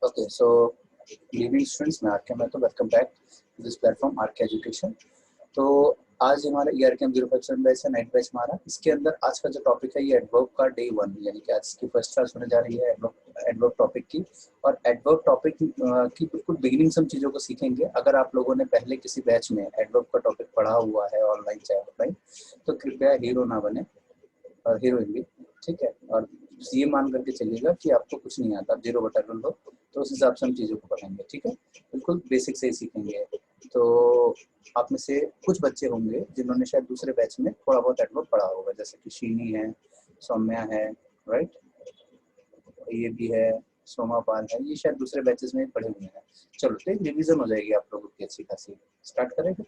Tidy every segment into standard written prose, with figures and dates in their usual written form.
Okay, so good evening students, मैं R मैं तो welcome back to this platform R K education. तो आज हमारा ईआर के 0% बैच है, नाइट बैच हमारा। इसके अंदर आज का जो टॉपिक है ये एडवर्ब का डे 1, यानी कि आज की फर्स्ट क्लास होने जा रही है एडवर्ब टॉपिक की। और एडवर्ब टॉपिक की बिल्कुल बिगिनिंग से हम चीज़ों को सीखेंगे। अगर आप लोगों ने पहले किसी बैच में एडवर्ब का टॉपिक पढ़ा हुआ है ऑनलाइन चाहे ऑफलाइन, तो कृपया हीरो ना बने और हीरोइन भी, ठीक है। और ये मान करके चलिएगा कि आपको कुछ नहीं आता, आप 0/1 हो, तो उस हिसाब से हम चीज़ों को पढ़ेंगे, ठीक है। बिल्कुल बेसिक से ही सीखेंगे। तो आप में से कुछ बच्चे होंगे जिन्होंने शायद दूसरे बैच में थोड़ा बहुत एडवर्ब पढ़ा होगा, जैसे कि शीनी है, सौम्या है, राइट, ये भी है, सोमा पाल है, ये शायद दूसरे बैचेस में पढ़े हुए हैं। चलो, तो एक रिविजन हो जाएगी आप लोगों की अच्छी खासी। स्टार्ट करें फिर?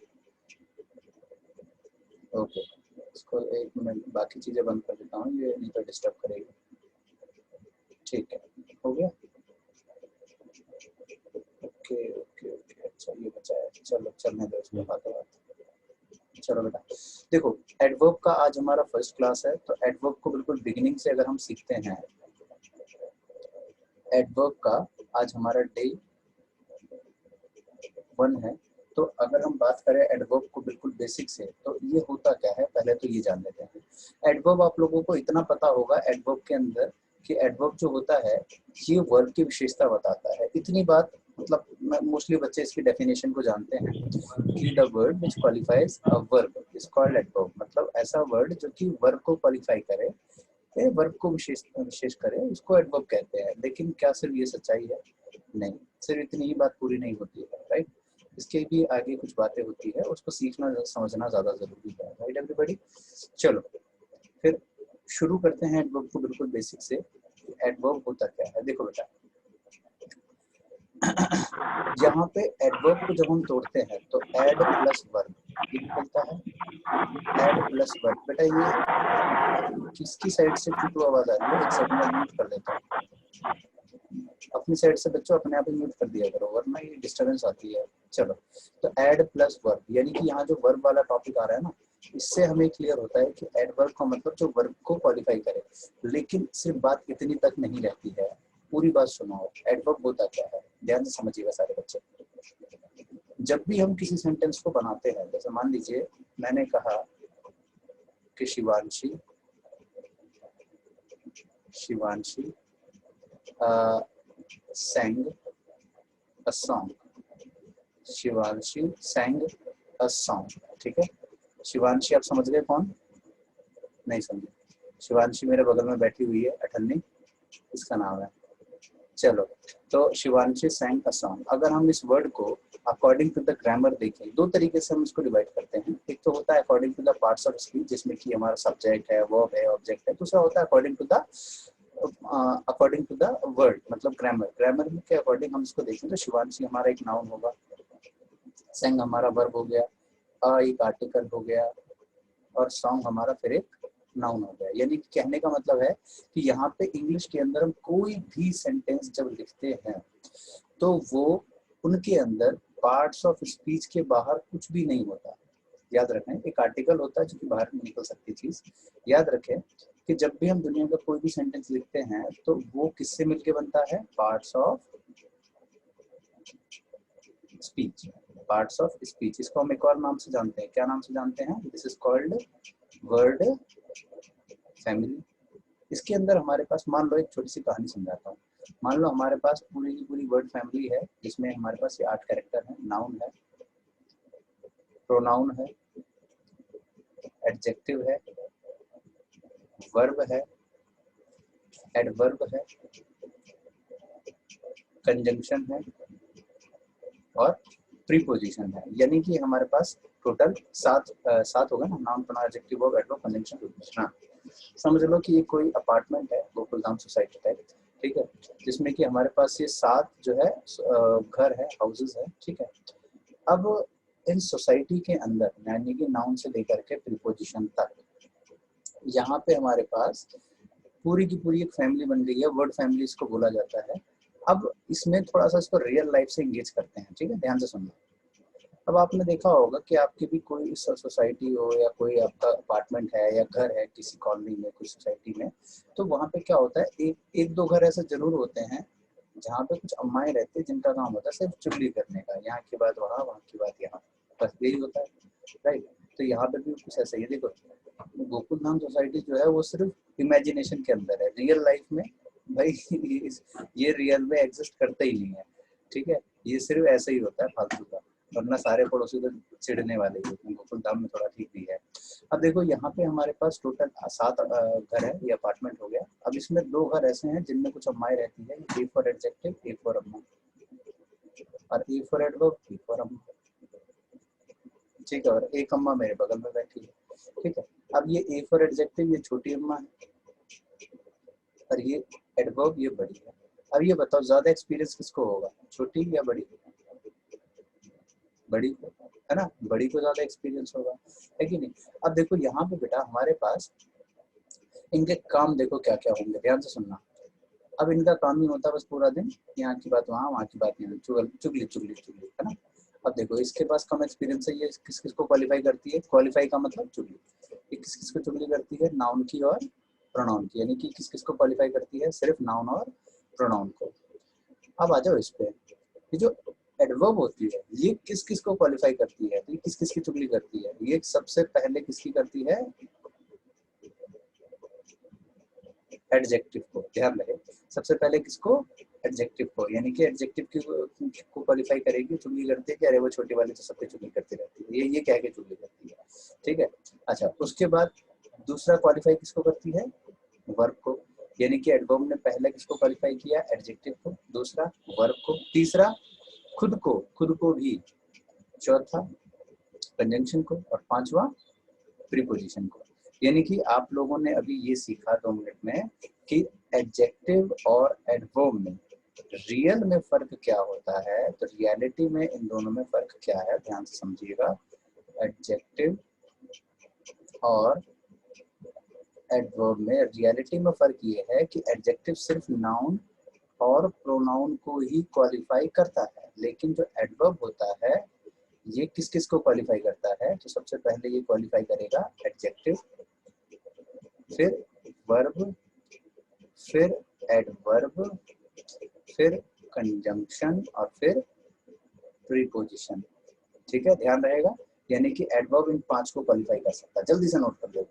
ओके, इसको एक मिनट बाकी चीज़ें बंद कर देता हूँ, ये नहीं तो डिस्टर्ब करेगी। ठीक है, हो गया। ओके ओके ओके, अच्छा ये बचा है, चलो चलने दो इसको बात। चलो बेटा, देखो एडवर्ब का आज हमारा फर्स्ट क्लास है। तो एडवर्ब को बिल्कुल बिगिनिंग से अगर हम सीखते हैं, एडवर्ब का आज हमारा डे 1 है। तो अगर हम बात करें एडवर्ब को बिल्कुल बेसिक से, तो ये होता क्या है पहले तो ये जान लेते हैं। एडवर्ब आप लोगों को इतना पता होगा एडवर्ब के अंदर कि एडवर्ब जो होता है ये वर्ब की विशेषता बताता है। इतनी बात मतलब मोस्टली बच्चे इसकी डेफिनेशन को जानते हैं कि the word which qualifies a verb is called adverb. मतलब ऐसा वर्ड जो कि वर्ब को क्वालिफाई करे, वर्ब को विशेष करे, उसको एडवर्ब कहते हैं। लेकिन क्या सिर्फ ये सच्चाई है? नहीं, सिर्फ इतनी ही बात पूरी नहीं होती है, राइट। इसके भी आगे कुछ बातें होती है, उसको सीखना समझना ज्यादा जरूरी है, राइट एवरीबॉडी। चलो फिर शुरू करते हैं एडवर्ब को बिल्कुल बेसिक से। एडवर्ब होता क्या है? देखो बेटा, यहाँ पे एडवर्ब को जब हम तोड़ते हैं तो एड प्लस वर्ब ये निकलता है। Ad plus verb. बेटा ये किसकी साइड से टूटू आवाज आ रही है? एक सेकंड में म्यूट कर देता हूँ। अपनी साइड से बच्चों अपने आप ही म्यूट कर दिया करो, वरना ये डिस्टर्बेंस आती है। चलो, तो एड प्लस वर्ब, यानी कि यहाँ जो वर्ब वाला टॉपिक आ रहा है ना, इससे हमें क्लियर होता है कि एडवर्ब का मतलब जो वर्ब को क्वालिफाई करे। लेकिन सिर्फ बात इतनी तक नहीं रहती है, पूरी बात सुनो। एडवर्ब होता क्या है, ध्यान से समझिएगा सारे बच्चे। जब भी हम किसी सेंटेंस को बनाते हैं, जैसे मान लीजिए मैंने कहा कि Shivanshi sang a song। Shivanshi sang a song, ठीक है। शिवांशी आप समझ गए कौन? नहीं समझे? शिवांशी मेरे बगल में बैठी हुई है, अठन्नी इसका नाम है। चलो, तो शिवांशी sang a song। अगर हम इस वर्ड को अकॉर्डिंग टू द ग्रामर देखें, दो तरीके से हम इसको डिवाइड करते हैं। एक तो होता है according to the parts of speech, जिसमें कि हमारा सब्जेक्ट है, वर्ब है, ऑब्जेक्ट है। दूसरा होता है अकॉर्डिंग टू द वर्ड, मतलब ग्रामर। ग्रामर के अकॉर्डिंग हम इसको देखें तो शिवांशी हमारा एक नाउन होगा, sang हमारा वर्ब हो गया, एक आर्टिकल हो गया, और सॉन्ग हमारा फिर एक नाउन हो गया। यानी कहने का मतलब है कि यहाँ पे इंग्लिश के अंदर हम कोई भी सेंटेंस जब लिखते हैं तो वो उनके अंदर पार्ट्स ऑफ स्पीच के बाहर कुछ भी नहीं होता। याद रखें, एक आर्टिकल होता है जो कि बाहर निकल सकती चीज। याद रखें कि जब भी हम दुनिया का कोई भी सेंटेंस लिखते हैं तो वो किससे मिलके बनता है? Parts of speech. Parts of speech, इसको हम एक और नाम से जानते हैं। क्या नाम से जानते हैं? This is called word family. इसके अंदर हमारे पास, मान लो एक छोटी सी कहानी समझाता हूँ। मान लो हमारे पास पूरी की पूरी वर्ड फैमिली है, जिसमें हमारे पास ये 8 कैरेक्टर है। नाउन है, प्रोनाउन है, एडजेक्टिव है, वर्ब है, एडवर्ब है, कंजंक्शन है और प्रीपोजिशन है। यानी कि हमारे पास टोटल 7 होगा ना, noun, pronoun, adjective, verb, adverb, conjunction, preposition. हाँ, समझ लो कि ये कोई अपार्टमेंट है, गोकुलधाम सोसाइटी टाइप, ठीक है, जिसमें कि हमारे पास ये 7 जो है घर है, हाउसेस है, ठीक है। अब इन सोसाइटी के अंदर, यानी कि नाउन से लेकर के प्रीपोजिशन तक, यहाँ पे हमारे पास पूरी की पूरी एक फैमिली बन गई है। वर्ड फैमिली इसको बोला जाता है। अब इसमें थोड़ा सा इसको रियल लाइफ से इंगेज करते हैं, ठीक है, ध्यान से सुनना। अब आपने देखा होगा कि आपकी भी कोई सोसाइटी हो या कोई आपका अपार्टमेंट है या घर है किसी कॉलोनी में, कोई सोसाइटी में, तो वहाँ पे क्या होता है, एक दो घर ऐसे जरूर होते हैं जहाँ पे कुछ अम्माएं रहती है जिनका काम होता है सिर्फ चुगली करने का, यहाँ की बात वहाँ, वहाँ की बात यहाँ, बस यही होता है, राइट। तो यहाँ पे भी कुछ ऐसा ही, देखो गोकुल धाम सोसाइटी जो है वो सिर्फ इमेजिनेशन के अंदर है, रियल लाइफ में भाई ये रियल में एग्जिस्ट करता ही नहीं है, ठीक है, ये सिर्फ ऐसा ही होता है फालतू का, वरना सारे पड़ोसी तो चिढ़ने वाले ही होते हैं। गोकुल धाम में थोड़ा ठीक भी है। अब देखो यहाँ पे हमारे पास टोटल 7 घर है, ये अपार्टमेंट हो गया। अब इसमें 2 घर ऐसे हैं जिनमें कुछ अम्माएं रहती है, A for adjective, A for अम्मा, और A for adverb, B for अम्मा, ठीक है, और एक अम्मा मेरे बगल में बैठी है, ठीक है। अब ये ए फॉर एडजेक्टिव ये छोटी अम्मा है, और ये एडवर्ब ये बड़ी है। अब ये बताओ ज्यादा एक्सपीरियंस किसको होगा, छोटी या बड़ी? बड़ी को, है ना, बड़ी को ज्यादा एक्सपीरियंस होगा, है कि नहीं। अब देखो यहाँ पे बेटा हमारे पास इनके काम देखो क्या क्या होंगे, ध्यान से सुनना। अब इनका काम ही होता है बस पूरा दिन यहाँ की बात वहाँ, वहाँ की बात यहाँ, चुगली चुगली चुगली, है ना। अब देखो इसके पास कम एक्सपीरियंस है, ये किस किस को क्वालिफाई करती है, क्वालिफाई का मतलब चुगली, ये किस किस को चुगली करती है, नाउन की और प्रोनाउन की, यानी कि किस किस को क्वालिफाई करती है, सिर्फ नाउन और प्रोनाउन को। अब आ जाओ इस पे, ये जो एडवर्ब होती है ये किस किस को क्वालिफाई करती है, तो ये किस किस की चुगली करती है, ये सबसे पहले किसकी करती है, एडजेक्टिव को, ध्यान रहे, सबसे पहले किसको, एडजेक्टिव को, यानी कि एडजेक्टिव को क्वालिफाई करेगी, चुगली करती है कि अरे वो छोटी वाली तो सबके चुगली करती रहती है, ये कह के चुगली करती है, ठीक है। अच्छा उसके बाद दूसरा क्वालिफाई किसको करती है, वर्ब को, यानी कि एडवर्ब ने पहले किसको क्वालिफाई किया, एडजेक्टिव को, दूसरा वर्ब को, तीसरा खुद को भी, चौथा कंजंक्शन को, और पांचवा प्रीपोजिशन को। यानी कि आप लोगों ने अभी ये सीखा 2 मिनट में कि एडजेक्टिव और एडवर्ब में रियल में फर्क क्या होता है, तो रियलिटी में इन दोनों में फर्क क्या है, ध्यान से समझिएगा। एडजेक्टिव और एडवर्ब में रियलिटी में फर्क ये है कि एडजेक्टिव सिर्फ नाउन और प्रोनाउन को ही क्वालिफाई करता है, लेकिन जो एडवर्ब होता है ये किस किस को क्वालिफाई करता है, तो सबसे पहले ये क्वालिफाई करेगा एडजेक्टिव, फिर वर्ब, फिर एडवर्ब, फिर कंजंक्शन, और फिर प्रीपोजिशन, ठीक है, ध्यान रहेगा। यानी कि एडवर्ब इन 5 को क्वालिफाई कर सकता है, जल्दी से नोट कर लो।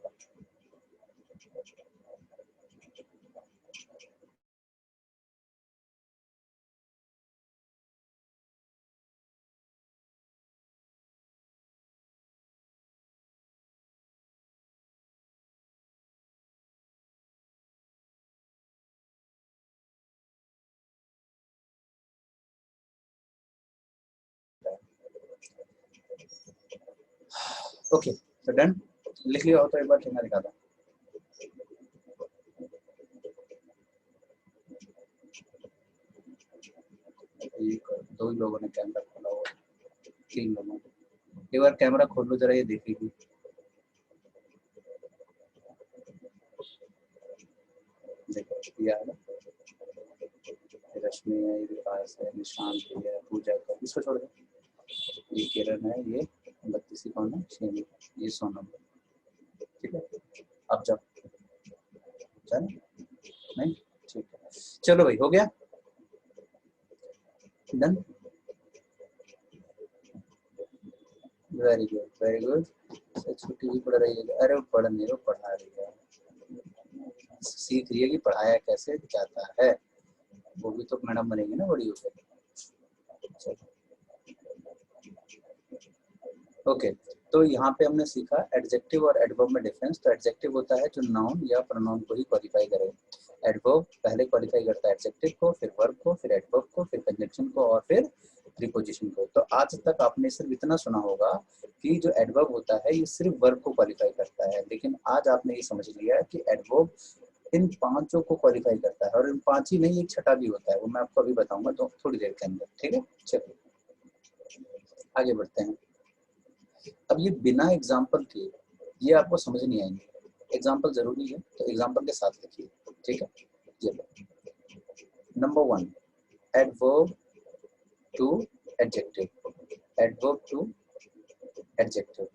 ओके तो डन, लिख लिया हो तो एक बार ठेंगा दिखा दो। एक 2 ही लोगों ने कैमरा खोला हुआ, 3 लोगों ने, एक बार कैमरा खोल लो जरा, ये देखेगी। देखो ये है ना, रश्मि है, विकास है, निशांत है, पूजा का, इसको छोड़ दो, ये किरण है, ये 32 कौन है, शेमी, ये सोनम, ठीक है। अब जाओ, चल नहीं, ठीक है, चलो भाई हो गया, done, very good very good. छुट्टी भी पढ़ रही है, अरे वो पढ़ नहीं, वो पढ़ा रही है, सीख रही है कि पढ़ाया कैसे जाता है, वो भी तो मैडम बनेगी ना बड़ी होकर। ओके तो यहाँ पे हमने सीखा एडजेक्टिव और एडवर्ब में डिफरेंस। तो एडजेक्टिव होता है जो नाउन या प्रोनाउन को ही क्वालिफाई करे, एडवर्ब पहले क्वालिफाई करता है एडजेक्टिव को, फिर वर्ब को, फिर एडवर्ब को, फिर कंजंक्शन को, और फिर प्रीपोजिशन को। तो आज तक आपने सिर्फ इतना सुना होगा कि जो एडवर्ब होता है ये सिर्फ वर्ब को क्वालिफाई करता है, लेकिन आज आपने ये समझ लिया कि एडवर्ब इन 5 को क्वालिफाई करता है, और इन 5 ही नहीं, एक छठा भी होता है, वो मैं आपको अभी बताऊंगा तो थोड़ी देर के अंदर, ठीक है। चलिए आगे बढ़ते हैं। अब ये बिना एग्जाम्पल के ये आपको समझ नहीं आएंगे, एग्जाम्पल जरूरी है, तो एग्जाम्पल के साथ लिखिए, ठीक है। ये number 1, adverb to adjective, adverb to adjective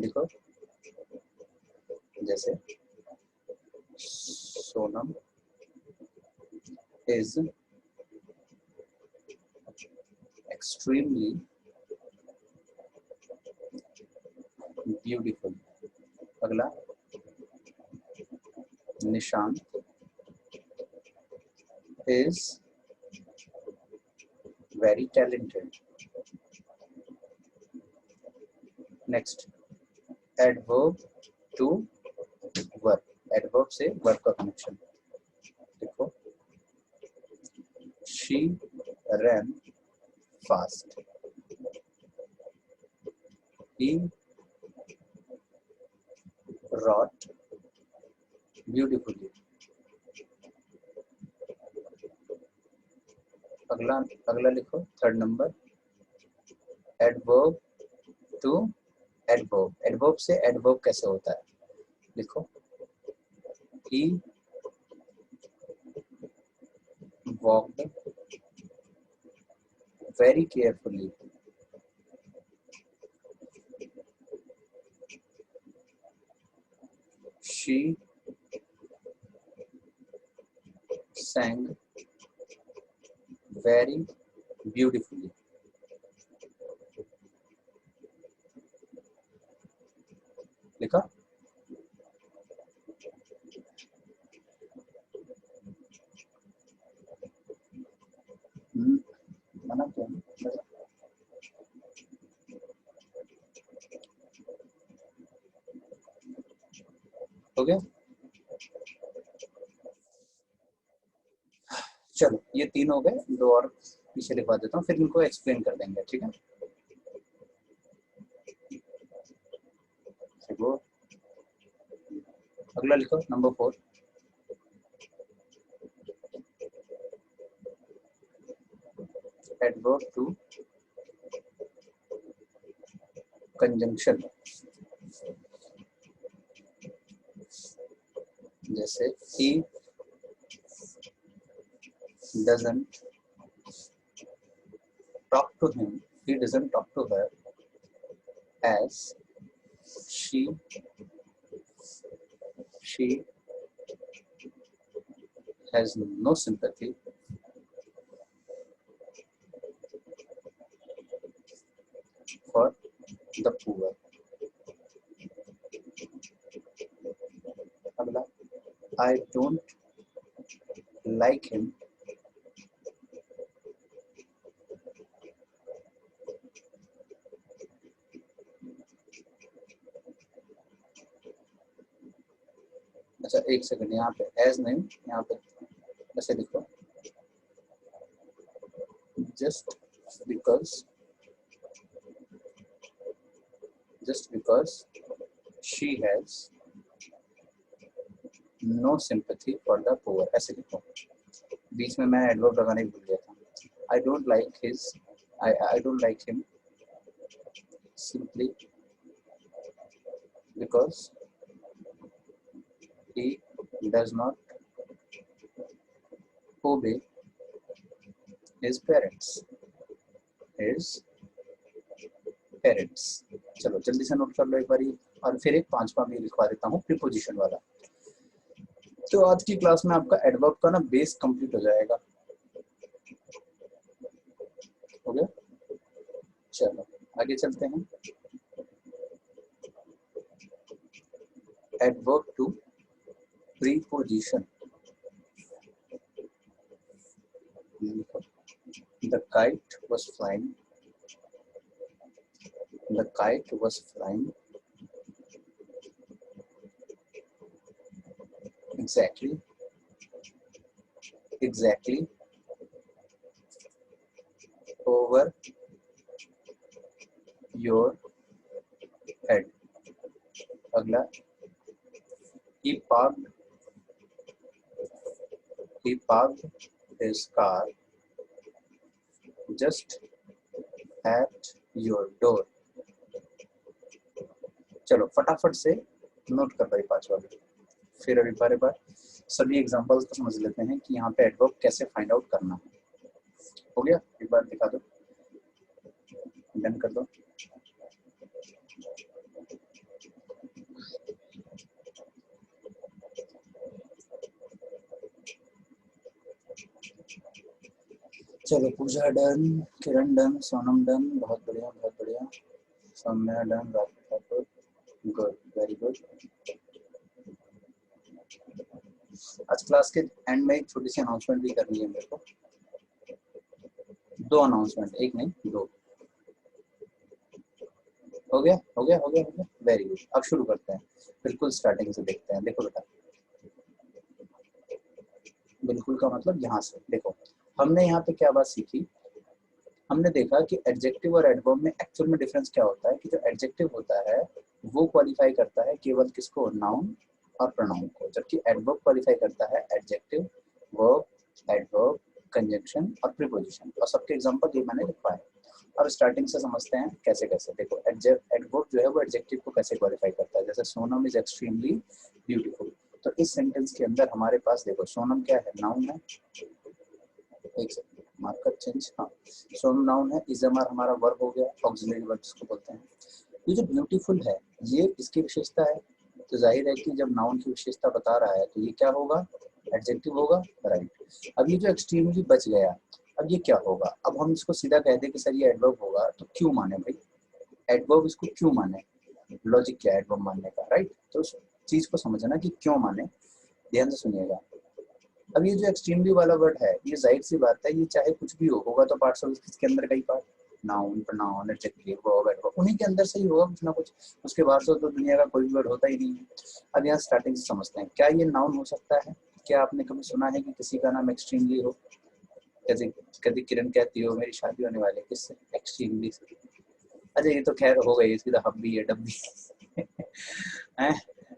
लिखो, जैसे सोनम इज extremely beautiful. अगला Nishant is very talented. Next, adverb to verb. Adverb से verb का connection. देखो, she ran fast. He wrote beautifully. अगला अगला लिखो, third number, adverb to adverb. Adverb से एडवर्ब कैसे होता है, लिखो, he walked very carefully. She sang very beautifully. लिखा, मना क्यों, हो गया. चलो ये तीन हो गए, दो और पीछे लिखवा देता हूँ, फिर इनको एक्सप्लेन कर देंगे. ठीक है, वो अगला लिखो, नंबर 4, एडवर्ब टू कंजंक्शन. जैसे he doesn't talk to him, he doesn't talk to her as she has no sympathy for the poor. अगला, I don't like him अच्छा एक सेकंड, यहाँ पे एज नहीं, यहाँ पे ऐसे लिखो, just because she has no sympathy for the poor. ऐसे लिखो. बीच में मैं एडवर्ब लगाने भूल गया था. I don't like him simply because he does not obey his parents. चलो जल्दी से नोट कर लो एक बारी, और फिर एक पांचवा भी लिखवा देता हूँ, प्रीपोजिशन वाला. तो आज की क्लास में आपका एडवर्ब का ना बेस कंप्लीट हो जाएगा. हो गया, चलो आगे चलते हैं. Adverb to preposition. The kite was flying. The kite was flying exactly over your head. अगला, he parked his car just at your door. चलो फटाफट से नोट कर भाई पांचवा भी, फिर अभी बार बार सभी एग्जांपल्स को समझ लेते हैं कि यहाँ पे एडवर्ब कैसे फाइंड आउट करना है. हो गया, एक बार दिखा दो, डन कर दो. चलो Pooja done, Kiran done, Sonam done, बहुत बढ़िया बहुत बढ़िया, Saumya done, Rahul, good, very good. आज क्लास के एंड में एक छोटी सी अनाउंसमेंट भी करनी है मेरे को, दो अनाउंसमेंट, एक नहीं दो। हो गया हो गया हो गया हो गया, वेरी गुड। अब शुरू करते हैं, बिल्कुल स्टार्टिंग से देखते हैं। देखो बेटा, बिल्कुल का मतलब यहाँ से देखो, हमने यहाँ पे क्या बात सीखी, हमने देखा कि एडजेक्टिव और एडवर्ब में एक्चुअल में डिफरेंस क्या होता है, कि जो एडजेक्टिव होता है वो क्वालिफाई करता है केवल किसको, नाउन और प्रोनाउन को, जबकि एडवर्ब क्वालिफाई करता है एडजेक्टिव, वर्ब, एडवर्ब, कंजंक्शन और प्रीपोजिशन। और सबके एग्जांपल ये मैंने लिखा है। अब स्टार्टिंग से समझते हैं कैसे कैसे। देखो एडवर्ब जो है वो एडजेक्टिव को कैसे क्वालिफाई करता है। जैसे सोनम इज एक्सट्रीमली ब्यूटीफुल, तो इस सेंटेंस के अंदर हमारे पास देखो सोनम क्या है, नाउन है। एक सेकंड, मार्कर चेंज, हाँ सोनम नाउन है, इज हमारा वर्ब हो गया, ऑक्सिलरी वर्ब जिसको बोलते हैं। ये जो ब्यूटीफुल है ये इसकी विशेषता है, तो जाहिर है कि जब नाउन की विशेषता बता रहा है तो ये क्या होगा, एडजेक्टिव होगा, राइट। अब ये जो एक्सट्रीमली बच गया, अब ये क्या होगा, अब हम इसको सीधा कह दें कि सर ये एडवर्ब होगा, तो क्यों माने भाई, एडवर्ब इसको क्यों माने, लॉजिक क्या है एडवर्ब मानने का, राइट। तो उस चीज को समझना कि क्यों माने, ध्यान से सुनिएगा। अब ये जो एक्सट्रीमली वाला वर्ड है, ये जाहिर सी बात है, ये चाहे कुछ भी हो, होगा तो पार्ट्स ऑफ स्पीच के अंदर कई part, noun, pronoun, adjective, verb, adverb, उन्हीं के अंदर से ही होगा कुछ ना कुछ, उसके बाहर से तो दुनिया का कोई भी वर्ड होता ही नहीं है। अब यहाँ स्टार्टिंग से समझते हैं, क्या ये नाउन हो सकता है। क्या आपने कभी सुना है कि किसी का नाम एक्सट्रीमली हो। कभी कभी किरण कहती हो मेरी शादी होने वाली है किससे, एक्सट्रीमली से। अच्छा ये तो खैर हो गई, इसकी तो हब्बी है डब्बी है,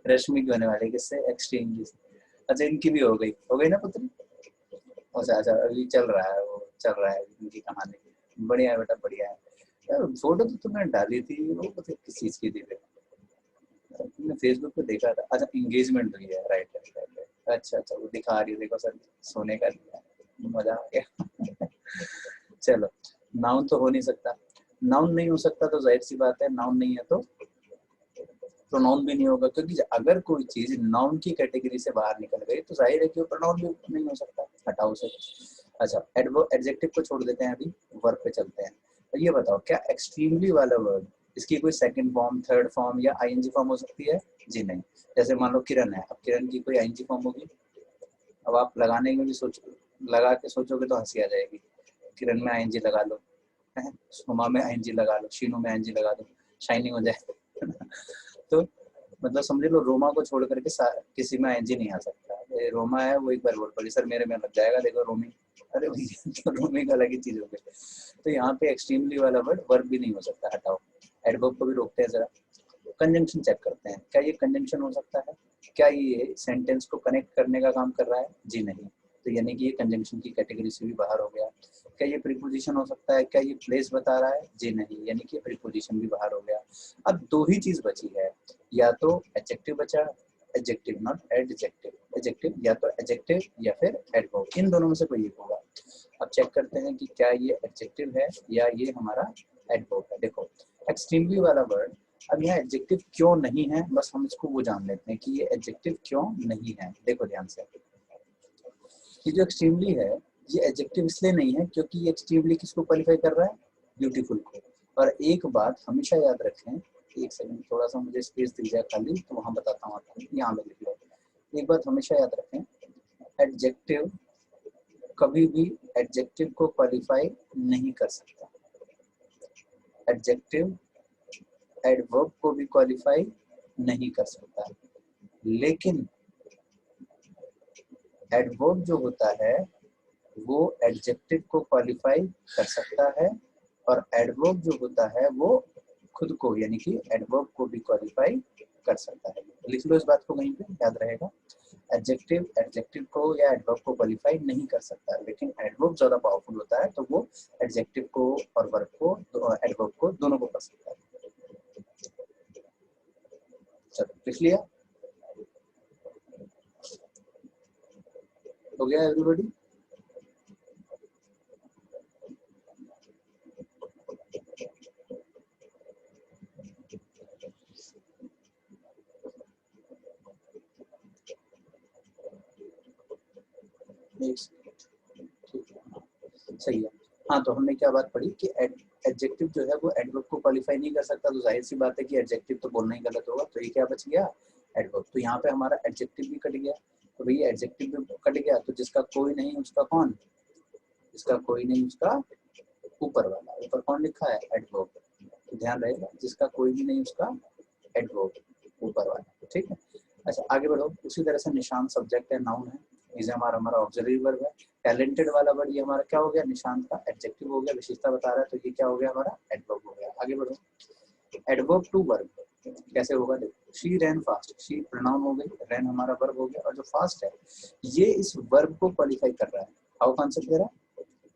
रश्मि की होने वाली है किससे, एक्सट्रीमली से। अच्छा इनकी भी हो गई ना पुत्री। अच्छा अच्छा अभी चल रहा है, वो चल रहा है इनकी कहानी। बढ़िया है बेटा बढ़िया है। यार फोटो तो तुमने डाली थी, वो पता किस चीज की थी, तुमने फेसबुक पे देखा था। अच्छा इंगेजमेंट हुई है, राइट राइट राइट। अच्छा अच्छा वो दिखा रही है, देखो सर सोने का दिया, मजा आ गया चलो, नाउन तो हो नहीं सकता, नाउन नहीं हो सकता तो जाहिर सी बात है, नाउन नहीं है तो प्रोनाउन भी नहीं होगा, क्योंकि अगर कोई चीज नाउन की कैटेगरी से बाहर निकल गई तो जाहिर है कि वो प्रोनाउन भी नहीं हो सकता, हटाओ से। अच्छा एडजेक्टिव को छोड़ देते हैं, अभी वर्ब पे चलते हैं। तो ये बताओ क्या एक्सट्रीमली वाला वर्ड, इसकी कोई सेकंड फॉर्म, थर्ड फॉर्म या आईएनजी फॉर्म हो सकती है, जी नहीं। जैसे मान लो किरण है, अब किरण की कोई आईएनजी फॉर्म होगी, अब आप लगाने में भी सोचो, लगा के सोचोगे तो हंसी आ जाएगी। किरण में आईएनजी लगा लो, सुमा में आईएनजी लगा लो, शीनू में आईएनजी लगा दो, शाइनिंग हो जाए तो मतलब समझ लो रोमा को छोड़ करके किसी में आईएनजी नहीं आ सकता। ये रोमा है वो एक बार बोल पड़ी सर मेरे में लग जाएगा, देखो रोमी, अरे भैया तो रोमी का अलग ही चीज हो गई। तो यहाँ पे एक्सट्रीमली वाला वर्ड वर्ब भी नहीं हो सकता, हटाओ। एडवर्ब को भी रोकते हैं जरा, कंजंक्शन चेक करते हैं, क्या ये कंजंक्शन हो सकता है, क्या ये सेंटेंस को कनेक्ट करने का काम कर रहा है, जी नहीं। तो यानी कि ये कंजंक्शन की कैटेगरी से भी बाहर हो गया। क्या ये प्रीपोजिशन हो सकता है, क्या ये प्लेस बता रहा है, जी नहीं, यानी कि प्रीपोजिशन भी बाहर हो गया। अब दो ही चीज बची है, या तो एडजेक्टिव बचा, एडजेक्टिव नॉट एडजेक्टिव, एडजेक्टिव या तो एडजेक्टिव या फिर एडवर्ब, इन दोनों में से कोई एक होगा। अब चेक करते हैं कि क्या ये एडजेक्टिव है या ये हमारा एडवर्ब है। देखो एक्सट्रीमली वाला वर्ड, अब यहाँ एडजेक्टिव क्यों नहीं है, बस हम इसको वो जान लेते हैं कि ये एडजेक्टिव क्यों नहीं है। देखो ध्यान से, ये जो एक्सट्रीमली है ये एडजेक्टिव इसलिए नहीं है क्योंकि ये एक्सट्रीमली किसको क्वालिफाई कर रहा है, ब्यूटीफुल को। और एक बात हमेशा याद रखें, एक सेकंड थोड़ा सा मुझे स्पेस दिख जाए खाली, तो वहां बताता हूँ आपको, यहाँ पे लिख लो। एक बात हमेशा याद रखें, एडजेक्टिव कभी भी एडजेक्टिव को क्वालिफाई नहीं कर सकता, एडजेक्टिव एडवर्ब को भी क्वालिफाई नहीं कर सकता, लेकिन एडवर्ब जो होता है वो एडजेक्टिव को क्वालिफाई कर सकता है, और एडवर्ब जो होता है वो खुद को यानी कि एडवर्ब को भी क्वालिफाई कर सकता है। लिख लो इस बात को कहीं पे, याद रहेगा। एडजेक्टिव एडजेक्टिव को या एडवर्ब को क्वालिफाई नहीं कर सकता, लेकिन एडवर्ब ज्यादा पावरफुल होता है, तो वो एडजेक्टिव को और वर्ब को, एडवर्ब को, दोनों को कर सकता है। चलो लिख लिया, हो गया एवरीबॉडी। सही है। हाँ, तो हमने क्या बात पढ़ी कि एडजेक्टिव जो है वो एडवर्ब को क्वालिफाई नहीं कर सकता, तो जाहिर सी बात है कि एडजेक्टिव तो बोलना ही गलत होगा, तो ये क्या बच गया, एडवर्ब। तो यहाँ पे हमारा एडजेक्टिव भी कट गया, तो भैया एडजेक्टिव भी कट गया, तो जिसका कोई नहीं उसका कौन, जिसका कोई नहीं उसका ऊपर वाला, ऊपर कौन लिखा है, एडवर्ब। तो ध्यान रहेगा, जिसका कोई भी नहीं उसका एडवर्ब, ऊपर वाला, ठीक है। अच्छा आगे बढ़ो, उसी तरह से निशान सब्जेक्ट है, नाउन है, इसे हमारा ऑक्सिलरी वर्ब है। टैलेंटेड वाला वर्ड ये हमारा क्या हो गया, निशान का एडजेक्टिव हो गया, विशेषता बता रहा है, तो ये क्या हो गया हमारा, एडवर्ब हो गया। आगे बढ़ो, एडवर्ब टू वर्ब कैसे होगा, देखो, she rain fast, she pronoun हो गई, रैन हमारा वर्ब हो गया, और जो फास्ट है ये इस वर्ब को क्वालिफाई कर रहा है, हाउ कॉन्सेप्ट दे रहा है,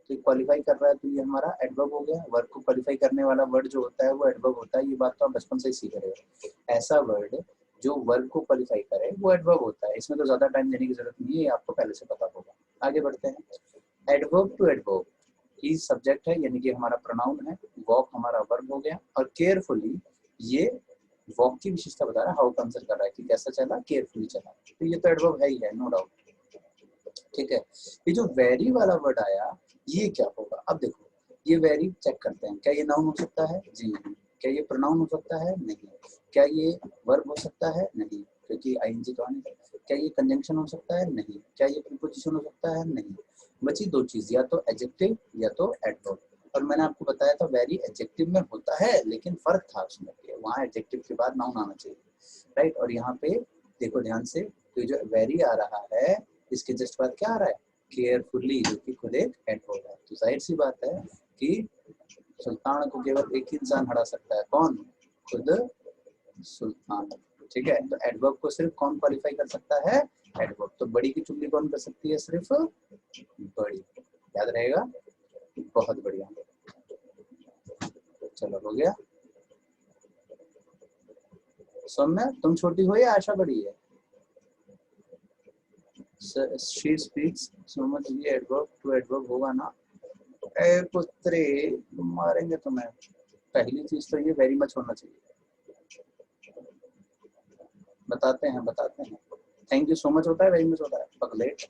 तो क्वालिफाई कर रहा है, तो ये हमारा एडवर्ब हो गया। वर्ब को क्वालिफाई करने वाला वर्ड जो होता है वो एडवर्ब होता है, ये बात तो आप बचपन से ही सीख रहे हो। ऐसा वर्ड जो वर्ब को क्वालिफाई करे वो एडवर्ब होता है, इसमें तो ज्यादा टाइम देने की जरूरत नहीं है, ये आपको पहले से पता होगा। आगे बढ़ते हैं, adverb to adverb, he subject है यानी कि हमारा प्रोनाउन है, वॉक हमारा वर्ब हो गया, और केयरफुली ये वॉक की विशेषता बता रहा है, हाउ कंसिडर कर रहा है कि कैसा चला, केयरफुली चला, तो ये तो एडवर्ब है ही है, नो डाउट, ठीक है। ये जो वेरी वाला वर्ड आया ये क्या होगा, अब देखो ये वेरी चेक करते हैं, क्या ये नाउन हो सकता है, जी नहीं। क्या ये प्रोनाउन हो सकता है, नहीं। क्या ये वर्ब हो सकता है, नहीं, क्योंकि आईएनजी तो आने। क्या ये कंजंक्शन हो सकता है, नहीं। क्या ये प्रीपोजिशन हो सकता है, नहीं। बची दो चीज, या तो एडजेक्टिव या तो एडवर्ब, और मैंने आपको बताया था वेरी एडजेक्टिव में होता है, लेकिन फर्क था उसमें, वहाँ एडजेक्टिव के बाद नाउन आना चाहिए, राइट। और यहाँ पे देखो ध्यान से, तो जो वेरी आ रहा है इसके जस्ट बाद क्या आ रहा है, केयरफुली, जो कि खुद एक एडवर्ब है। तो जाहिर सी बात है कि सुल्तान को केवल एक ही इंसान हरा सकता है, कौन, खुद सुल्तान, ठीक है। तो एडवर्ब को सिर्फ कौन क्वालिफाई कर सकता है, एडवर्ब। तो बड़ी की चुगली कौन कर सकती है, सिर्फ बड़ी, याद रहेगा, बहुत बढ़िया। चलो हो गया। सौम्या तुम छोटी हो या आशा बड़ी है, शी स्पीक्स सो मच, ये एडवर्ब टू एडवर्ब होगा ना, ए पुत्रे मारेंगे तुम्हें। पहली चीज तो ये वेरी मच होना चाहिए, बताते हैं बताते हैं। थैंक यू सो मच होता है, वेरी मच होता है, पगलेट।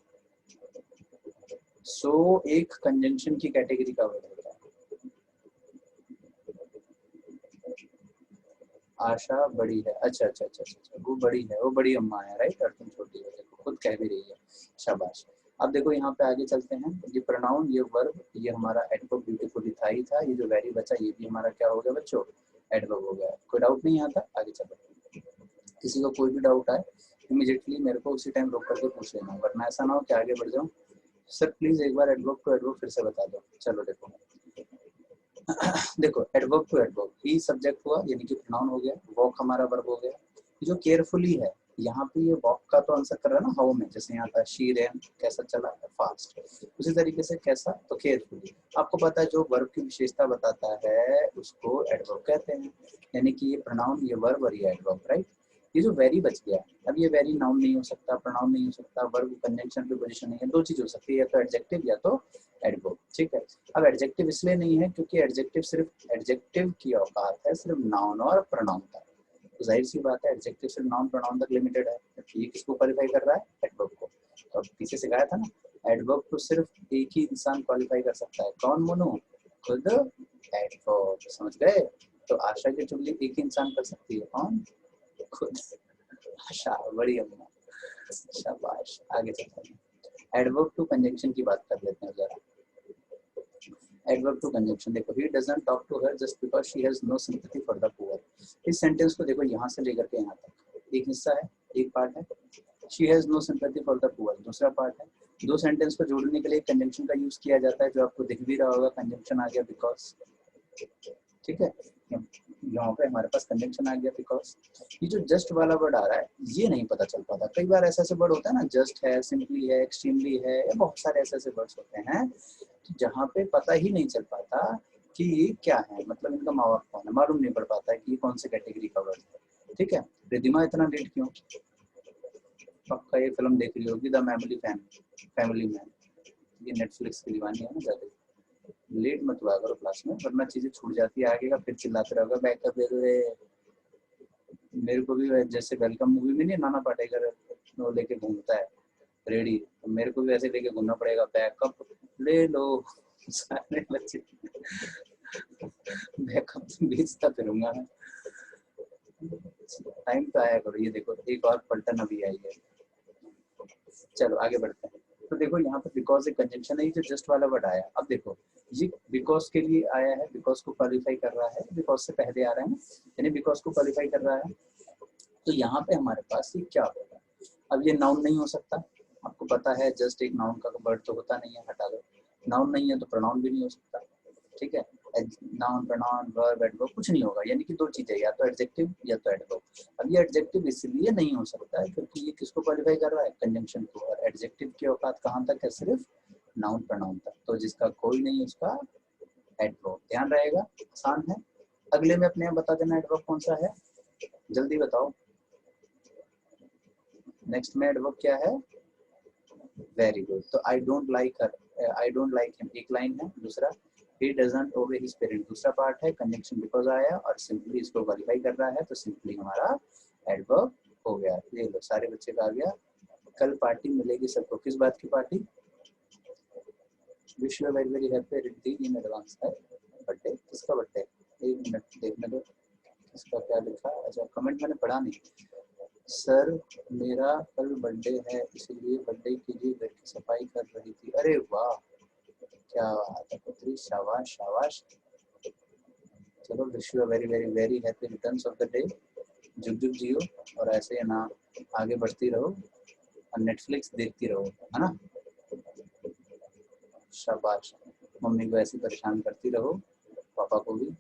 सो एक कंजंक्शन की कैटेगरी का वर्ड होता है। आशा बड़ी है, अच्छा अच्छा अच्छा अच्छा, वो बड़ी है, वो बड़ी अम्मा है, राइट, और तुम छोटी हो, देखो खुद कह भी रही है, शाबाश। अब देखो यहाँ पे आगे चलते हैं, ये प्रोनाउन, ये वर्ब, ये हमारा एडवर्ब ब्यूटीफुली था ही था, ये जो वेरी बचा ये भी हमारा क्या हो गया बच्चों, एडवर्ब हो गया। कोई डाउट नहीं आता, आगे चलो, किसी को कोई भी डाउट आए इमीडिएटली मेरे को उसी टाइम रोक करके पूछ लेना, वरना ऐसा ना हो कि आगे बढ़ जाऊँ। सर प्लीज एक बार एडवर्ब टू एडवर्ब फिर से बता दो। चलो देखो देखो, adverb to adverb, he subject हुआ यानी कि प्रोनाउन हो गया, वॉक हमारा वर्ब हो गया, जो केयरफुली है यहाँ पे ये वॉक का तो आंसर कर रहा है ना, हाउ में, जैसे यहाँ था शी रैन, कैसा चला, फास्ट, उसी तरीके से कैसा, तो केयरफुली। आपको पता है जो वर्ब की विशेषता बताता है उसको एडवर्ब कहते हैं, यानी कि ये प्रोनाउन, ये वर्ब और ये एडवर्ब, राइट। ये जो वेरी बच गया, अब ये वेरी नाउन नहीं हो सकता, प्रोनाउन नहीं हो सकता, वर्ब कंजंक्शन प्रीपोजिशन नहीं है, दो चीज हो सकती है, या तो एडजेक्टिव या तो एडवर्ब, ठीक है। अब एडजेक्टिव इसलिए नहीं है क्योंकि एडजेक्टिव सिर्फ एडजेक्टिव की औकात है सिर्फ नाउन और प्रोनाउन तक, तो जाहिर सी बात है एडजेक्टिव सिर्फ नाउन प्रोनाउन तक लिमिटेड है, ये किसको क्वालिफाई कर रहा है, एडवर्ब को। तो अब पीछे से कहा था ना, एडवर्ब को सिर्फ एक ही इंसान क्वालिफाई कर सकता है, कौन, मोनू, खुद एडवर्ब, समझ गए। तो आशा की चुगली एक ही इंसान कर सकती है, कौन, खुद आशा, बड़ी अम्मा, शाबाश। आगे चलते हैं, एडवर्ब टू कंजंक्शन की बात कर लेते हैं जरा। एडवर्ब टू कंजंक्शन देखो, he doesn't talk to her just because she has no sympathy for the poor। इस सेंटेंस को देखो यहाँ से लेकर के यहाँ तक एक हिस्सा है, एक पार्ट है, she has no sympathy for the poor दूसरा पार्ट है। दो सेंटेंस को जोड़ने के लिए कंजंक्शन का यूज किया जाता है, जो आपको दिख भी रहा होगा, कंजंक्शन आ गया बिकॉज, ठीक है। यहाँ पे हमारे पास कंजंक्शन आ गया बिकॉज। ये जो जस्ट वाला वर्ड आ रहा है ये नहीं पता चल पाता, कई बार ऐसे ऐसे वर्ड होता है ना, जस्ट है, सिंपली है, एक्सट्रीमली है, बहुत सारे ऐसे ऐसे वर्ड्स होते हैं जहाँ पे पता ही नहीं चल पाता कि ये क्या है, मतलब इनका माँ बाप कौन है, मालूम नहीं पड़ पाता है कि ये कौन से कैटेगरी का वर्ड है, ठीक है। रिद्धिमा इतना लेट क्यों, पक्का ये फिल्म देख रही होगी, द फैमिली मैन, ये नेटफ्लिक्स की दीवानी है ना ज्यादा, लेट मत हुआ करो क्लास में वरना चीजें छूट जाती है, आगे का फिर चिल्लाते रहोगे बैकअप दे दो रे। मेरे को भी जैसे वेलकम मूवी में नहीं नाना पाटेकर वो लेके घूमता है रेडी, तो मेरे को भी ऐसे लेके घूमना पड़ेगा, बैकअप ले लो। सारे बच्चे बैकअप भेजता फिरूंगा मैं। टाइम पे आया करो। ये देखो एक और पलटन अभी आई है। चलो आगे बढ़ते हैं। तो देखो यहाँ पर बिकॉज एक कंजंक्शन है, ये जो जस्ट वाला वर्ड आया। अब देखो ये बिकॉज के लिए आया है, बिकॉज को क्वालिफाई कर रहा है, बिकॉज से पहले आ रहा है ना, यानी बिकॉज को क्वालिफाई कर रहा है। तो यहाँ पे हमारे पास ये क्या होगा? अब ये नाउन नहीं हो सकता, आपको पता है, जस्ट एक नाउन का वर्ड तो होता नहीं है, हटा दो। नाउन नहीं है तो प्रोनाउन भी नहीं हो सकता, ठीक है। नाउन, प्रोनाउन, वर्ब, एडवर्ब कुछ नहीं होगा, यानी कि दो चीजें, या तो एडजेक्टिव या तो एडवर्ब। अब ये एडजेक्टिव इसलिए नहीं हो सकता है क्योंकि ये किसको क्वालिफाई कर रहा है? कंजंक्शन को। और एडजेक्टिव की औकात कहाँ तक है? सिर्फ नाउन प्रोनाउन तक। तो जिसका कोई नहीं उसका एडवर्ब। ध्यान रहेगा, आसान है। अगले में अपने आप बता देना एडवर्ब कौन सा है, जल्दी बताओ। नेक्स्ट में एडवर्ब क्या है? Very good. तो I don't like her, I don't like him एक लाइन है। दूसरा he doesn't obey his parents दूसरा पार्ट है। कंजंक्शन बिकॉज आया और सिंपली इसको क्वालिफाई कर रहा है, तो सिंपली हमारा एडवर्ब हो गया। ये लो सारे बच्चे का आ गया। कल पार्टी मिलेगी सबको, किस बात की party? Wish you very very happy Riddhi in advance है। बर्थडे किसका बर्थडे? एक मिनट देखने दो किसका क्या लिखा। अच्छा कमेंट मैंने पढ़ा नहीं। सर मेरा कल बर्थडे है इसलिए बर्थडे के लिए घर की सफाई कर रही थी। अरे वाह क्या बात है पुत्री, शाबाश शाबाश। चलो wish you very very very happy returns of the day. जुग जुग जियो और ऐसे ना आगे बढ़ती रहो और नेटफ्लिक्स देखती रहो, है ना। शाबाश। मम्मी को ऐसे परेशान करती रहो, पापा को भी।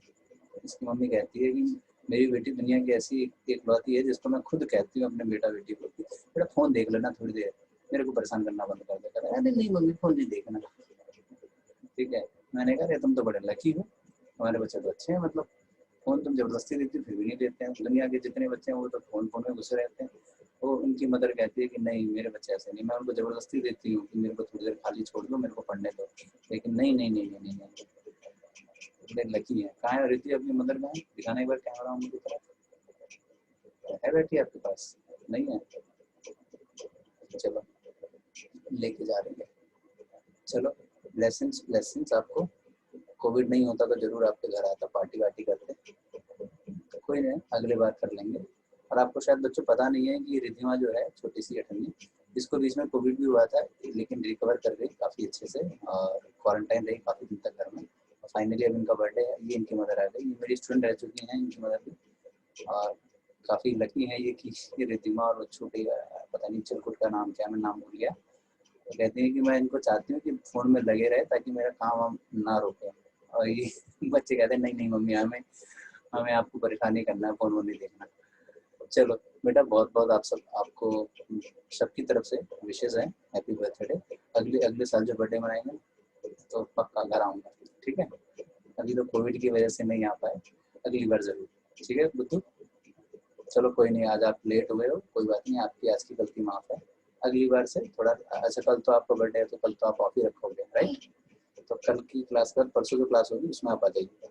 इसकी मम्मी कहती है कि मेरी बेटी दुनिया की ऐसी एकलौती है जिसको मैं खुद कहती हूँ अपने बेटा बेटी को, बेटा फोन देख लेना थोड़ी देर, मेरे को परेशान करना बंद कर देता है। नहीं नहीं मम्मी फोन नहीं देखना, ठीक है। मैंने कहा तुम तो बड़े लकी हो, हमारे बच्चे तो अच्छे हैं, मतलब फोन तुम जबरदस्ती देती फिर भी नहीं देते हैं। दुनिया के जितने बच्चे हैं वो तो फोन फोन में घुसे रहते हैं। वो उनकी मदर कहती है कि नहीं मेरे बच्चे ऐसे नहीं, मैं उनको जबरदस्ती देती हूँ कि मेरे को थोड़ी देर खाली छोड़ दो, मेरे को पढ़ने दो, लेकिन नहीं नहीं नहीं नहीं नहीं, बड़े लकी है। कहाँ है रिद्धि अपनी मदर में? दिखाना एक बार कैमरा उनकी तरफ। है बैठी आपके पास? नहीं है, चलो लेके जा रहे हैं। चलो ब्लेसिंग्स ब्लेसिंग्स आपको। कोविड नहीं होता तो जरूर आपके घर आता, पार्टी वार्टी करते। तो कोई नहीं, अगले बार कर लेंगे। और आपको शायद बच्चों पता नहीं है कि रिद्धिमा जो है छोटी सी अठन्नी, इसको बीच में कोविड भी हुआ था लेकिन रिकवर कर गई काफ़ी अच्छे से और क्वारंटाइन रही काफ़ी दिन तक घर में। और फाइनली अब इनका बर्थडे है, ये इनकी मदर आ गई। ये मेरी स्टूडेंट रह चुकी हैं इनकी मदर भी, और काफ़ी लकी है ये कि ये रिद्धिमा और वो छोटे पता नहीं चिरकुट का नाम क्या, मैं नाम भूल गया। तो कहती है कि मैं इनको चाहती हूँ कि फ़ोन में लगे रहे ताकि मेरा काम हम ना रोके। और ये बच्चे कहते हैं नहीं नहीं मम्मी हमें हमें आपको परेशानी करना है, फोन वोन नहीं देखना। चलो बेटा बहुत बहुत आप सब आपको सबकी तरफ से विशेष है, हैप्पी बर्थडे। अगले अगले साल जो बर्थडे मनाएंगे तो पक्का घर आऊँगा, ठीक है। अभी तो कोविड की वजह से नहीं आ पाए, अगली बार जरूर, ठीक है बुद्धू। चलो कोई नहीं, आज आप लेट हुए हो, कोई बात नहीं, आपकी आज की गलती माफ है। अगली बार से थोड़ा अच्छा, कल तो आपका बर्थडे है तो कल तो आप ऑफ ही रखोगे राइट, तो कल की क्लास कर, परसों की क्लास होगी उसमें आप आ जाइए।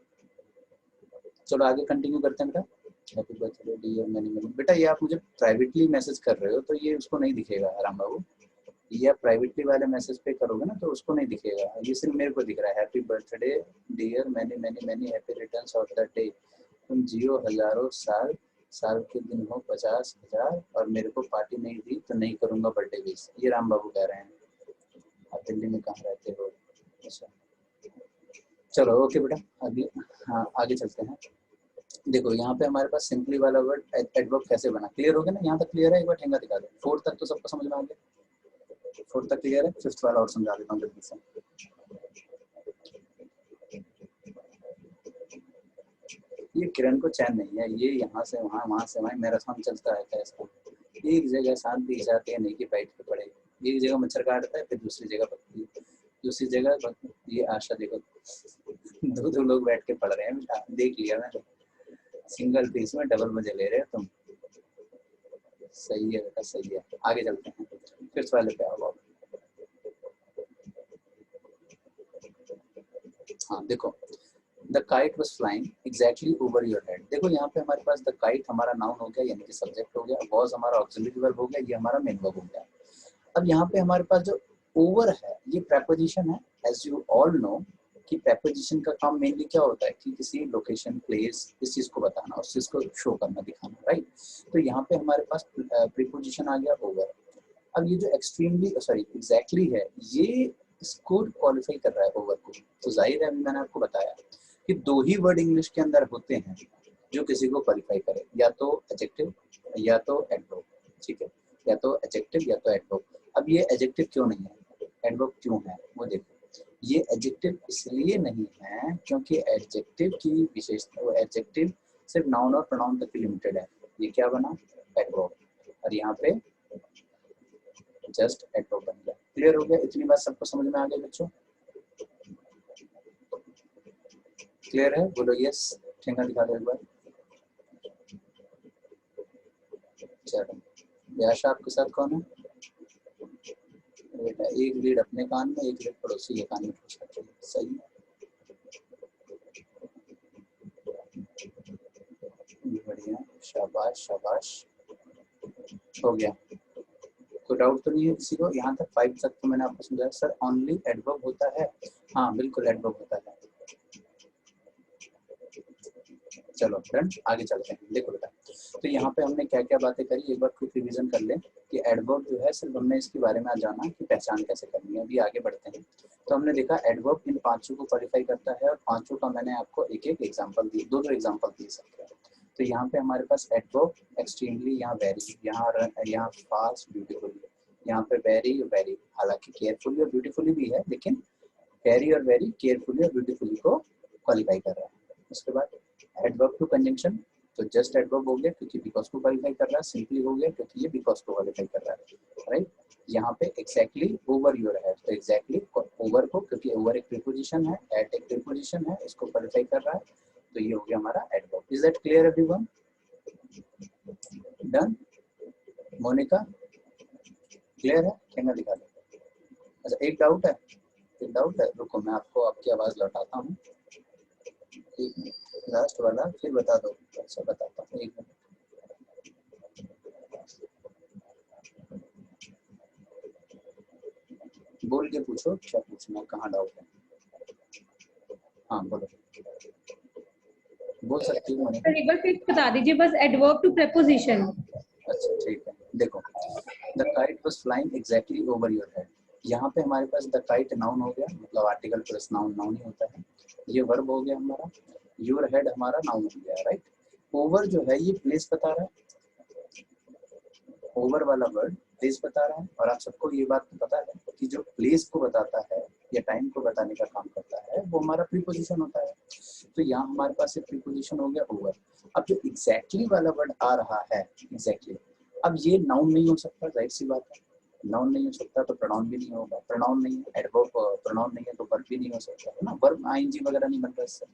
चलो आगे कंटिन्यू करते हैं बेटा। Happy birthday dear many many. बेटा ये आप मुझे प्राइवेटली मैसेज कर रहे हो तो ये उसको नहीं दिखेगा राम बाबू, ये आप प्राइवेटली वाले मैसेज पे करोगे ना तो उसको नहीं दिखेगा, ये सिर्फ मेरे को दिख रहा है। Happy birthday dear many many many happy returns of the day, तुम जियो हजारों साल, साल के दिन हो 50,000 और मेरे को पार्टी नहीं दी तो नहीं करूँगा बर्थडे विश, ये राम बाबू कह रहे हैं। आप दिल्ली में कहाँ रहते हो? अच्छा चलो ओके बेटा, अभी हाँ आगे चलते हैं। देखो यहाँ पे हमारे पास सिंपली वाला वर्ड एडवर्ब कैसे बना, क्लियर हो गया ना? यहाँ तक क्लियर है? एक बार ठेंगा दिखा दो। फोर्थ तक तो सबको समझ में आ गया, फोर्थ तक क्लियर है। फिफ्थ वाला और समझा देता हूँ जल्दी से। ये किरण को चैन नहीं है, ये यहाँ से वहाँ वहाँ से वहाँ मैराथन चलता रहता है इसका। एक जगह शांति जाती है नहीं कि बैठ के पड़े, एक जगह मच्छर काटता है फिर दूसरी जगह पकती, दूसरी जगह ये आशा देखो दो दो लोग बैठ के पढ़ रहे हैं बेटा, देख लिया मैंने, सिंगल पीस में डबल मजे ले रहे हो तुम। सही है बेटा सही है, आगे चलते हैं। फिफ्थ वाले पे आओ। हाँ देखो, the kite was flying exactly over your head. देखो यहाँ पे हमारे पास द काइट हमारा नाउन हो गया यानी कि सब्जेक्ट हो गया, वॉज हमारा ऑक्सिलरी वर्ब हो गया, ये हमारा मेन वर्ब हो गया। अब यहाँ पे हमारे पास जो ओवर है ये प्रेपोजिशन है, एज यू ऑल नो कि प्रेपोजिशन का काम मेनली क्या होता है कि किसी लोकेशन, प्लेस, इस चीज को बताना, उस चीज को शो करना, दिखाना, राइट। तो यहाँ पे हमारे पास प्रीपोजिशन आ गया ओवर। अब ये जो एक्सट्रीमली सॉरी एग्जैक्टली है, ये इसको क्वालिफाई कर रहा है ओवर को। तो जाहिर है, अभी मैंने आपको बताया कि दो ही वर्ड इंग्लिश के अंदर होते हैं जो किसी को क्वालिफाई करे, या तो एडजेक्टिव या तो एडवर्ब, ठीक है, या तो एडजेक्टिव या तो एडवर्ब। अब ये एडजेक्टिव क्यों नहीं है, एडवर्ब क्यों है, वो देखो। ये एडजेक्टिव इसलिए नहीं है क्योंकि एडजेक्टिव की विशेषता, वो एडजेक्टिव सिर्फ नाउन और प्रोनाउन तक लिमिटेड है। ये क्या बना, एडवर्ब, और यहाँ पे जस्ट एडवर्ब बन गया। क्लियर हो गया? इतनी बात सबको समझ में आ गई बच्चों? क्लियर है? बोलो यस। ठेंगा दिखा दो एक बार। चलो, याशा आपके साथ कौन है बेटा? एक लीड अपने कान में, एक लीड पड़ोसी के कान में पूछ सकते हैं। सही, बढ़िया, शाबाश शाबाश, हो गया। कोई डाउट तो नहीं है किसी को? यहाँ तक 5 तक तो मैंने आपको समझाया। सर ओनली एडवर्ब होता है? हाँ बिल्कुल एडवर्ब होता है। चलो डन, आगे चलते हैं। देखो बेटा, तो यहाँ पे हमने क्या क्या बातें करी, एक बार क्विक रिवीजन कर लें कि एडवर्ब जो है सिर्फ हमने इसके बारे में जाना कि पहचान कैसे करनी है। अभी आगे बढ़ते हैं। तो हमने देखा एडवर्ब इन पांचों को क्वालिफाई करता है, और पांचों का मैंने आपको एक एक एग्जांपल दिए, दो एग्जांपल दिए सकते। तो यहाँ पे हमारे पास एडवर्ब एक्सट्रीमली, यहाँ वेरी, यहाँ फास्ट, ब्यूटीफुली, यहाँ पे वेरी और वेरी, हालांकि केयरफुली और ब्यूटीफुली भी है, लेकिन वेरी और वेरी केयरफुली और ब्यूटीफुली को क्वालिफाई कर रहा है। उसके बाद एडवर्ब टू कंजंक्शन, तो जस्ट एडवर्ब हो गया क्योंकि बिकॉज को क्वालिफाई कर रहा है, सिंपली हो गया क्योंकि ये बिकॉज को क्वालिफाई कर रहा है, राइट। यहाँ पे एक्जैक्टली ओवर योर हेड, तो एक्जैक्टली ओवर को, क्योंकि ओवर एक प्रीपोजिशन है, एट एक प्रीपोजिशन है, इसको क्वालिफाई कर रहा है, तो ये हो गया हमारा adverb. Is that clear everyone? Done. Monica clear है? कहना दिखा दो। अच्छा एक डाउट है, एक डाउट है, रुको मैं आपको आपकी आवाज लौटाता हूँ, एक मिनट, लास्ट वाला फिर बता दो। अच्छा बताता हूँ, एक मिनट। बोल के पूछो क्या पूछना, कहाँ डाउट है? हाँ बोलो, बोल सकती हूँ। सर एक बार फिर बता दीजिए बस, एडवर्ब टू प्रीपोजिशन। अच्छा ठीक है, देखो, the kite was flying exactly over your head. यहाँ पे हमारे पास द काइट नाउन हो गया, मतलब आर्टिकल प्लस नाउन, नाउन ही होता है। ये वर्ब हो गया हमारा, योर हेड हमारा नाउन हो गया, राइट। ओवर जो है ये प्लेस बता रहा है, ओवर वाला वर्ड प्लेस बता रहा है, और आप सबको ये बात तो पता है कि जो प्लेस को बताता है या टाइम को बताने का काम करता है वो हमारा प्रीपोजिशन होता है। तो यहाँ हमारे पास एक प्रीपोजिशन हो गया ओवर। अब जो एग्जैक्टली वाला वर्ड आ रहा है, एग्जैक्टली, अब ये नाउन नहीं हो सकता, जाहिर सी बात है, नाउन नहीं हो सकता तो प्रोनाउन भी नहीं होगा, प्रोनाउन नहीं है, एडवर्ब प्रोनाउन नहीं है तो वर्ब भी नहीं हो सकता, है ना, वर्ब आईएनजी वगैरह नहीं बनता इससे।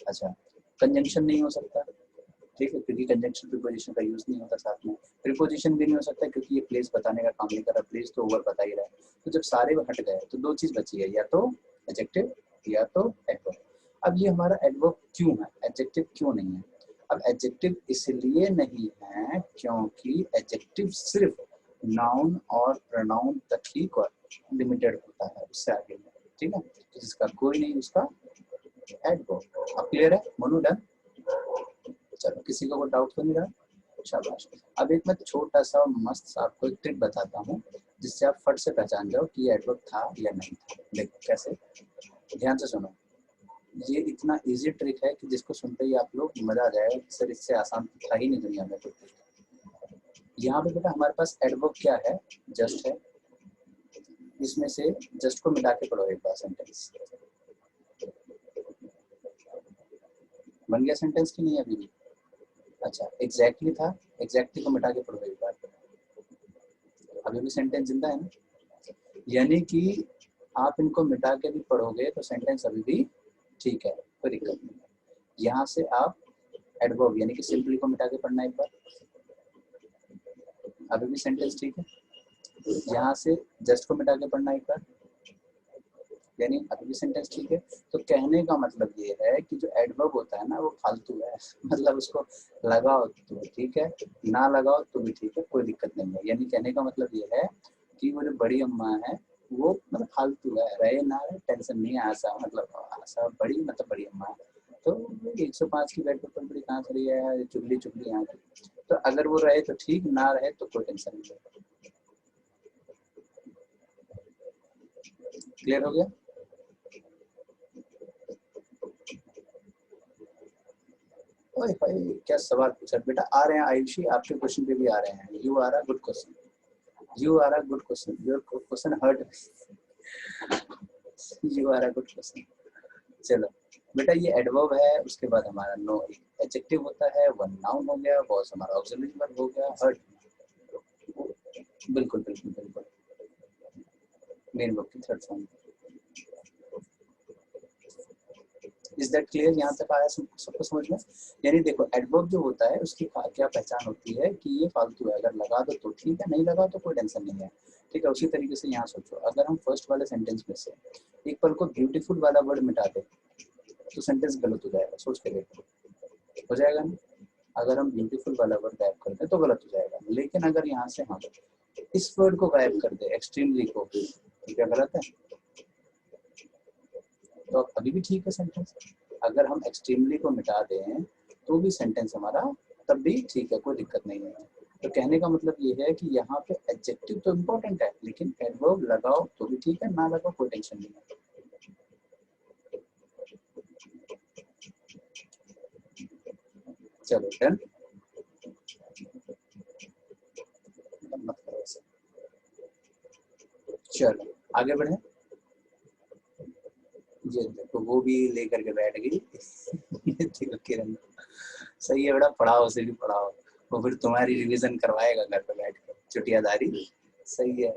अच्छा, कंजंक्शन नहीं हो सकता, ठीक है, क्योंकि कंजंक्शन प्रीपोजिशन का यूज नहीं होता साथ में। प्रीपोजिशन भी नहीं हो सकता क्योंकि ये प्लेस बताने का काम नहीं कर रहा, प्लेस तो ओवर बता ही रहा है। तो जब सारे हट गए तो दो चीज बची है, या तो एडजेक्टिव या तो एडवर्ब। अब ये हमारा एडवर्ब क्यों है, एडजेक्टिव क्यों नहीं है? अब एडजेक्टिव इसलिए नहीं है क्योंकि एडजेक्टिव सिर्फ नाउन और प्रोनाउन तक ही लिमिटेड होता है, उससे आगे नहीं, ठीक है, तो जिसका कोई नहीं उसका एडवर्ब। अब क्लियर है मोनू? डन। चलो किसी को कोई डाउट तो नहीं रहा? शाबाश। अब एक मैं छोटा सा मस्त आपको एक ट्रिक बताता हूँ जिससे आप फट से पहचान जाओ कि ये एडवर्ब था या नहीं था। देखो कैसे, ध्यान से सुनो। ये इतना इजी ट्रिक है कि जिसको सुनते ही आप लोग मजा आ जाएगा, सर इससे आसान था ही नहीं दुनिया में कुछ। यहाँ पे बेटा हमारे पास एडवर्ब क्या है, जस्ट है। इसमें से जस्ट को मिटा के पढ़ो एक बार सेंटेंस। बन गया सेंटेंस की नहीं अभी भी? अच्छा एग्जैक्टली था, एग्जैक्टली को मिटा के पढ़ो एक बार, अभी भी सेंटेंस जिंदा है ना? यानी कि आप इनको मिटा के भी पढ़ोगे तो सेंटेंस अभी भी ठीक है, कोई दिक्कत नहीं है। यहाँ से आप एडवर्ब यानी कि सिंपली को मिटा के पढ़ना एक बार, अभी भी सेंटेंस ठीक है। यहाँ से जस्ट को मिटा के पढ़ना एक बार, यानी अभी भी सेंटेंस ठीक है। तो कहने का मतलब ये है कि जो एडवर्ब होता है ना वो फालतू है मतलब उसको लगाओ तो ठीक है, ना लगाओ तो भी ठीक है, कोई दिक्कत नहीं है। यानी कहने का मतलब ये है कि वो जो बड़ी अम्मा है वो मतलब फालतू है, रहे ना रहे टेंशन नहीं है, ऐसा मतलब सा बड़ी मतलब बड़ी अम्मा है, तो 105 की बेड पे पल बड़ी कहाँ खड़ी है, चुगली चुगली यहाँ की। तो अगर वो रहे तो ठीक, ना रहे तो कोई टेंशन नहीं है। क्लियर हो गया? ओए भाई क्या सवाल पूछा बेटा। आ रहे हैं आयुषी, आपके क्वेश्चन पे भी आ रहे हैं। You are a good question, you are a good question, your question hurt, you are a good question. चलो बेटा, ये एडवर्ब है, उसके बाद हमारा नो एडजेक्टिव होता है, वन नाउन हो गया, बॉस हमारा ऑक्सिलरी वर्ब हो गया, हर्ट। बिल्कुल बिल्कुल बिल्कुल, मेन वर्ब की third form. Is that clear? यहाँ तक आया सबको समझ में? यानी देखो एडवर्ब जो होता है उसकी क्या पहचान होती है कि ये फालतू है, अगर लगा दो तो ठीक है, नहीं लगा तो कोई टेंशन नहीं है। ठीक है, उसी तरीके से यहाँ सोचो, अगर हम फर्स्ट वाले सेंटेंस में से एक पल को ब्यूटीफुल वाला वर्ड मिटा दे तो सेंटेंस गलत हो जाएगा। सोच के देखो, हो जाएगा ना? अगर हम ब्यूटीफुल वाला वर्ड गायब कर दें तो गलत हो जाएगा, लेकिन अगर यहाँ से हम इस वर्ड को गायब कर दे, एक्सट्रीमली को, तो क्या गलत है? तो अभी भी ठीक है सेंटेंस। अगर हम एक्सट्रीमली को मिटा दें तो भी सेंटेंस हमारा तब भी ठीक है, कोई दिक्कत नहीं है। तो कहने का मतलब ये है कि यहाँ पे एडजेक्टिव तो इम्पोर्टेंट है, लेकिन एडवर्ब लगाओ तो भी ठीक है, ना लगाओ कोई टेंशन नहीं है। चलो डन, मत करो ऐसे। चलो आगे बढ़े। ये देखो वो भी लेकर के बैठ गई। देखो किरण, सही है बेटा, पढ़ाओ, उसे भी पढ़ाओ, वो फिर तुम्हारी रिवीजन करवाएगा घर पे बैठ कर, चुटियादारी। सही है।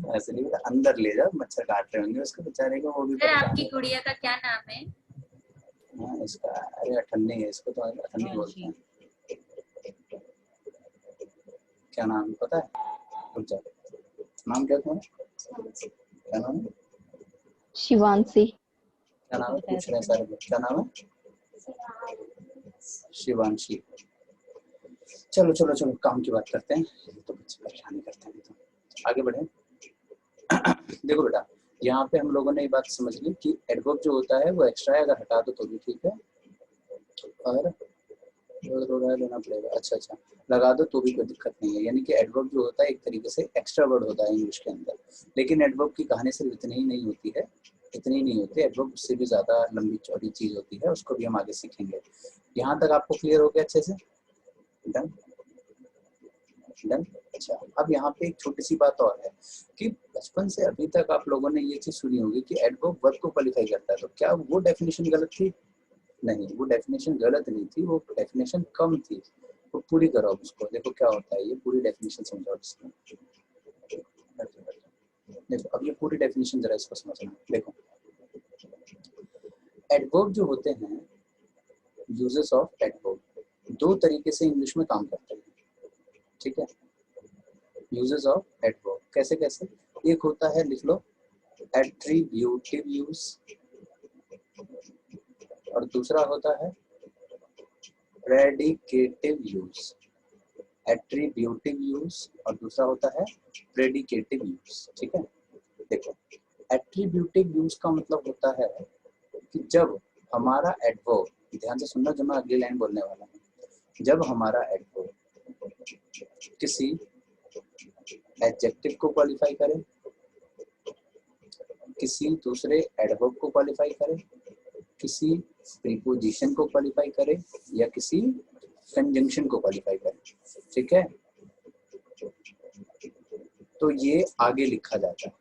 ऐसे नहीं बेटा, अंदर ले जाओ, मच्छर काट रहे होंगे उसको बेचारे को, वो भी सर परेशान आपकी है। गुड़िया का क्या नाम है? हाँ इसका, अरे अठन्नी है, इसको तो अठन्नी बोलते हैं। क्या नाम है पता है? रुक जाओ, नाम क्या तुम्हारा? क्या नाम है? शिवांशी। क्या नाम है? पूछ रहे हैं सारे लोग, क्या नाम है? शिवांशी। चलो चलो चलो, काम की बात करते हैं, तो बच्चे परेशानी करते हैं। तो आगे बढ़े। देखो बेटा, यहाँ पे हम लोगों ने ये बात समझ ली कि एडवर्ब जो होता है वो एक्स्ट्रा है, अगर हटा दो तो भी ठीक है, और लेना पड़ेगा। अच्छा अच्छा, लगा दो तो भी कोई दिक्कत नहीं है। यानी कि एडवर्ब जो होता है एक तरीके से एक्स्ट्रा वर्ड होता है इंग्लिश के अंदर, लेकिन एडवर्ब की कहानी सिर्फ इतनी ही नहीं होती है, इतनी ही नहीं होती, एडवर्ब से भी ज़्यादा लंबी चौड़ी चीज़ होती है, उसको भी हम आगे सीखेंगे। यहाँ तक आपको क्लियर हो गया अच्छे से? Done done. अच्छा, अब यहाँ पे एक छोटी सी बात और है कि बचपन से अभी तक आप लोगों ने ये चीज़ सुनी होगी कि एडवर्ब वर्ब को क्वालिफाई करता है, तो क्या वो डेफिनेशन गलत थी? नहीं, वो डेफिनेशन गलत नहीं थी, वो डेफिनेशन कम थी। तो पूरी करो अब उसको, देखो क्या होता है, ये पूरी डेफिनेशन समझाओ इसमें। देखो अब ये पूरी डेफिनेशन जरा इसको समझना। देखो एडवर्ब जो होते हैं, यूजेस ऑफ एडवर्ब दो तरीके से इंग्लिश में काम करते हैं, ठीक है? यूजेस ऑफ एडवर्ब कैसे कैसे? एक होता है, लिख लो, एट्रीब्यूटिव यूज, और दूसरा होता है प्रेडिकेटिव यूज। एट्रीब्यूटिव यूज और दूसरा होता है प्रेडिकेटिव यूज, ठीक है? देखो एट्रीब्यूटिव यूज का मतलब होता है कि जब हमारा एडवर्ब, ध्यान से सुनना जो मैं अगली लाइन बोलने वाला हूँ, जब हमारा एडवर्ब किसी एडजेक्टिव को क्वालिफाई करे, किसी दूसरे एडवर्ब को क्वालिफाई करे, किसी प्रीपोजिशन को क्वालिफाई करे, या किसी कंजंक्शन को क्वालिफाई करे, ठीक है? तो ये आगे लिखा जाता है,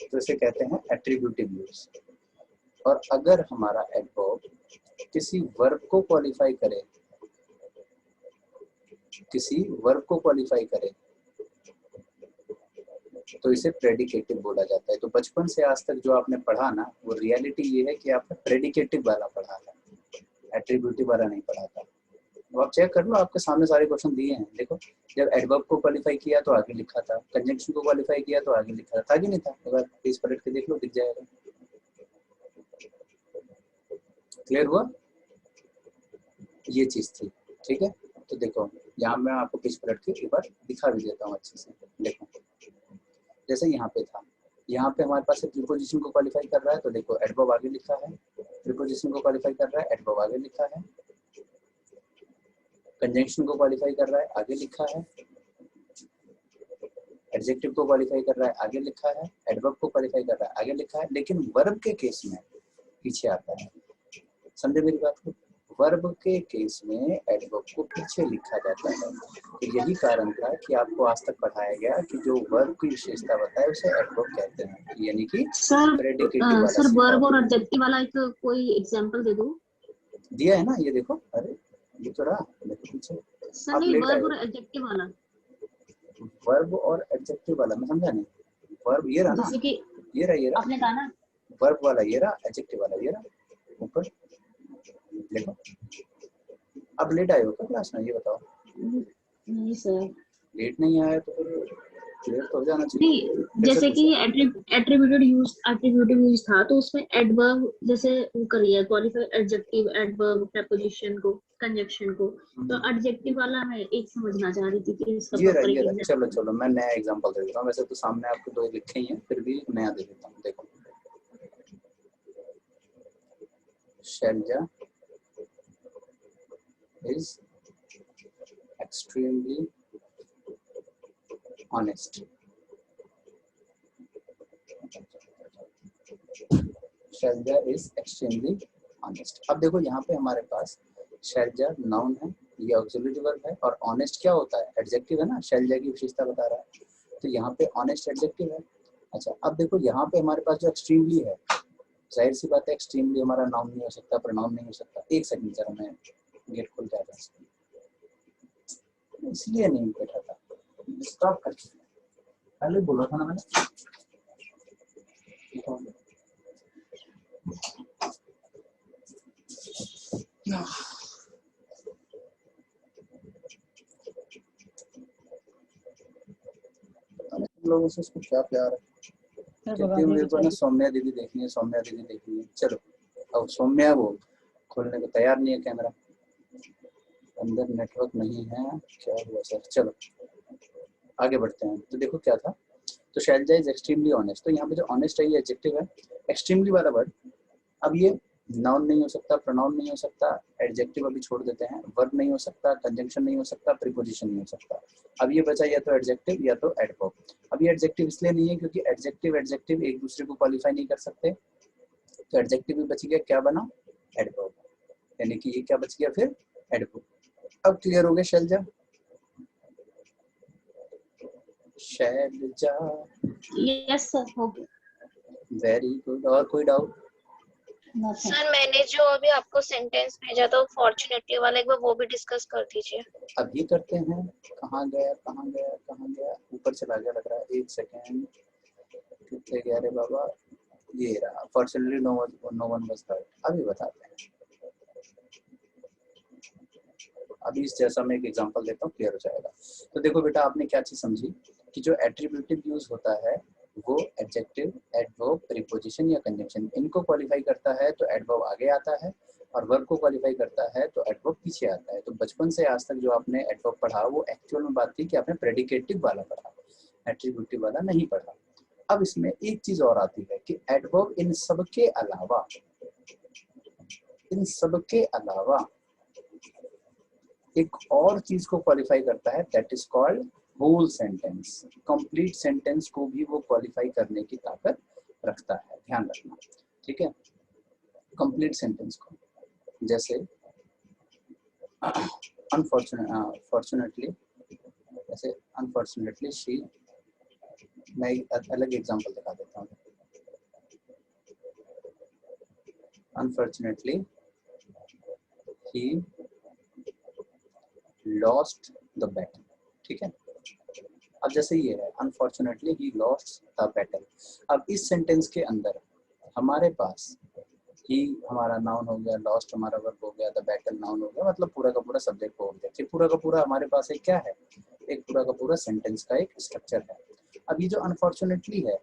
तो इसे कहते हैं एट्रीब्यूटिव यूज। और अगर हमारा एडवर्ब किसी वर्ब को क्वालिफाई करे, किसी वर्ब को क्वालिफाई करे, तो इसे प्रेडिकेटिव बोला जाता है। तो बचपन से आज तक जो आपने पढ़ा ना, वो रियलिटी ये है कि आपने प्रेडिकेटिव वाला पढ़ा था, एट्रीब्यूटिव वाला नहीं पढ़ा था। तो आप चेक कर लो, आपके सामने सारे क्वेश्चन दिए हैं। देखो जब एडवर्ब को क्वालिफाई किया तो आगे लिखा था, कंजंक्शन को क्वालिफाई किया तो आगे लिखा था कि नहीं था? अगर पेज पलट के देख लो, दिख जाएगा। क्लियर हुआ? ये चीज थी, ठीक है? तो देखो यहाँ मैं आपको पेज पलट के एक बार दिखा भी देता हूँ अच्छे से। देखो जैसे यहाँ पे था यहाँ पे हमारे पास प्रीपोजिशन को क्वालिफाई कर रहा है, तो देखो एडवर्ब आगे लिखा है, प्रीपोजिशन को क्वालिफाई कर रहा है, एडवर्ब आगे लिखा है, कंजंक्शन को क्वालिफाई कर रहा है, आगे लिखा है, एडजेक्टिव को क्वालिफाई कर रहा है, आगे लिखा है, एडवर्ब को क्वालिफाई कर रहा है, आगे लिखा है, लेकिन वर्ब के केस में पीछे आता है। समझे मेरी बात को? वर्ब के केस में एडवर्ब को पीछे लिखा जाता है। तो यही कारण था कि आपको आज तक पढ़ाया गया कि जो वर्ब की विशेषता बताए उसे एडवर्ब कहते हैं, यानी कि प्रेडिकेटिव वाला। सर वर्ब और एडजेक्टिव वाला एक कोई एग्जांपल दे दो। दिया है ना, ये देखो, अरे ये तो रहा, देखो पीछे। सर नहीं, वर्ब और एडजेक्टिव वाला। वर्ब और एडजेक्टिव वाला मैं समझा नहीं। वर्ब ये रहा ना, जैसे कि ये रहा आपने कहा ना वर्ब वाला, ये रहा एडजेक्टिव वाला, ये रहा ऊपर देखो। अब लेट आए हो क्या क्लास में, ये बताओ? नहीं सर, लेट नहीं आया तो फिर क्लियर तो हो जाना चाहिए। नहीं जैसे कि एट्रीब्यूटिव यूज था, तो उसमें एडवर्ब जैसे वो करिए क्वालिफाई, एडजेक्टिव, एडवर्ब, प्रीपोजिशन को, कंजंक्शन को। तो एडजेक्टिव वाला मैं एक समझना चाह रही थी कि इसका ये प्रॉपर रहा। चलो चलो मैं नया एग्जांपल दे देता हूँ। वैसे तो सामने आपको दो लिखे ही हैं, फिर भी नया दे देता हूँ। देखो, Selja is extremely honest. Selja is extremely honest. अब देखो यहाँ पे हमारे पास शैलजा नाउन है, ये ऑक्सिलरी वर्ब है, और ऑनेस्ट क्या होता है? एडजेक्टिव है ना, शैलजा की विशेषता बता रहा है, तो यहाँ पे ऑनेस्ट एडजेक्टिव है। अच्छा, अब देखो यहाँ पे हमारे पास जो एक्सट्रीमली है, जाहिर सी बात है एक्सट्रीमली हमारा नाउन नहीं हो सकता, प्रोनाउन नहीं हो सकता। एक सेकंड जरा मैं गेट खोल जाता है, इसलिए नहीं बैठा था, स्टॉप कर पहले बोला था ना मैंने। लोगों से इसको क्या प्यार है, कहती हूँ मेरे को ना सौम्या दीदी देखनी है, सौम्या दीदी देखनी है। चलो अब सौम्या वो खोलने को तैयार नहीं है कैमरा, अंदर नेटवर्क नहीं है, क्या हुआ सर? चलो आगे बढ़ते हैं। तो देखो क्या था, तो शैलजा इज एक्सट्रीमली ऑनेस्ट, तो यहाँ पे जो ऑनेस्ट है ये एडजेक्टिव है, एक्सट्रीमली वाला वर्ड। अब ये नाउन नहीं हो सकता, प्रोनाउन नहीं हो सकता, एडजेक्टिव अभी छोड़ देते हैं, वर्ब नहीं हो सकता, कंजंक्शन नहीं हो सकता, प्रीपोजिशन नहीं हो सकता। अब ये बचा या तो एडजेक्टिव या तो एडवर्ब। अब ये एडजेक्टिव इसलिए नहीं है क्योंकि एडजेक्टिव एक दूसरे को क्वालिफाई नहीं कर सकते, तो एडजेक्टिव भी बच गया, क्या बना? एडवर्ब, यानी कि ये क्या बच गया फिर? एडवर्ब। अब क्लियर हो गया शैलजा? शैलजा, यस सर, हो गया। Very good. और कोई डाउट? सर मैंने जो अभी आपको सेंटेंस भेजा था फॉर्चुनेटली वाला, एक बार वो भी डिस्कस कर दीजिए। अभी करते हैं। कहाँ गया कहाँ गया कहाँ गया, ऊपर चला गया लग रहा है, एक सेकेंड, कितने गया रे बाबा? ये रहा, fortunately no one was hurt. अभी बताते हैं, अभी इस जैसा मैं एक एग्जांपल देता हूँ, क्लियर हो जाएगा। तो देखो बेटा, आपने क्या चीज समझी कि जो एट्रीब्यूटिव यूज होता है वो एडजेक्टिव, एडवर्ब, प्रीपोजिशन या कंजंक्शन, इनको क्वालिफाई करता है तो एडवर्ब आगे आता है, और वर्ब को क्वालिफाई करता है तो एडवर्ब पीछे आता है। तो बचपन से आज तक जो आपने एडवर्ब पढ़ा वो एक्चुअल में बात थी कि आपने प्रेडिकेटिव वाला पढ़ा, एट्रीब्यूटिव वाला नहीं पढ़ा। अब इसमें एक चीज और आती है कि एडवर्ब इन सबके अलावा एक और चीज को क्वालिफाई करता है, that is called whole sentence. Complete sentence को भी वो क्वालिफाई करने की ताकत रखता है, ध्यान रखना, ठीक है? कंप्लीट सेंटेंस को, जैसे अनफॉर्चुनेटली शी, मैं अलग एग्जांपल दिखा देता हूँ। Unfortunately he lost the battle, ठीक है? अब जैसे ये है, unfortunately he lost the battle. अब इस सेंटेंस के अंदर हमारे पास ही हमारा नाउन हो गया, लॉस्ट हमारा वर्ब हो गया, द बैटल नाउन हो गया, मतलब पूरा का पूरा सब्जेक्ट हो गया। पूरा का पूरा हमारे पास एक क्या है? एक पूरा का पूरा सेंटेंस का एक स्ट्रक्चर है। अब ये जो अनफॉर्चुनेटली है,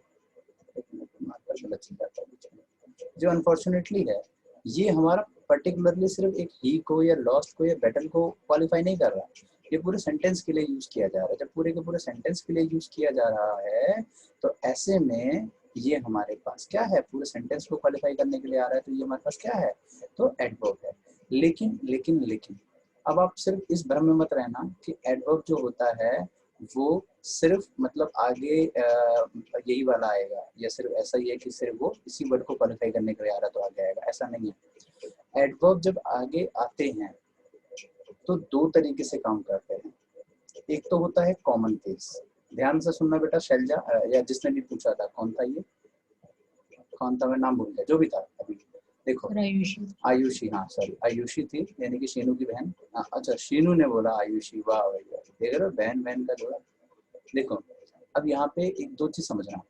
जो अनफॉर्चुनेटली है, ये हमारा पर्टिकुलरली सिर्फ एक ही को या लॉस्ट को या बैटल को क्वालिफाई नहीं कर रहा, ये पूरे सेंटेंस के लिए यूज किया जा रहा है। जब पूरे के पूरे सेंटेंस के लिए यूज किया जा रहा है तो ऐसे में ये हमारे पास क्या है, पूरे सेंटेंस को क्वालिफाई करने के लिए आ रहा है, तो ये हमारे पास क्या है, तो एडवर्ब है। लेकिन लेकिन लेकिन अब आप सिर्फ इस भ्रम में मत रहना कि एडवर्ब जो होता है वो सिर्फ मतलब आगे यही वाला आएगा, या सिर्फ ऐसा ही है कि सिर्फ वो इसी वर्ड को क्वालिफाई करने के लिए आ रहा है तो आगे आएगा, ऐसा नहीं है। एडवर्ब जब आगे आते हैं तो दो तरीके से काम करते हैं। एक तो होता है कॉमन केस, ध्यान से सुनना बेटा, शैलजा या जिसने भी पूछा था, कौन था ये, कौन था, मैं नाम भूल गया, जो भी था अभी, देखो आयुषी, हाँ सॉरी आयुषी थी, यानी कि शीनू की बहन। अच्छा शीनू ने बोला आयुषी, वाह भैया, देख रहे हो बहन बहन का जोड़ा। देखो अब यहाँ पे एक दो चीज समझना,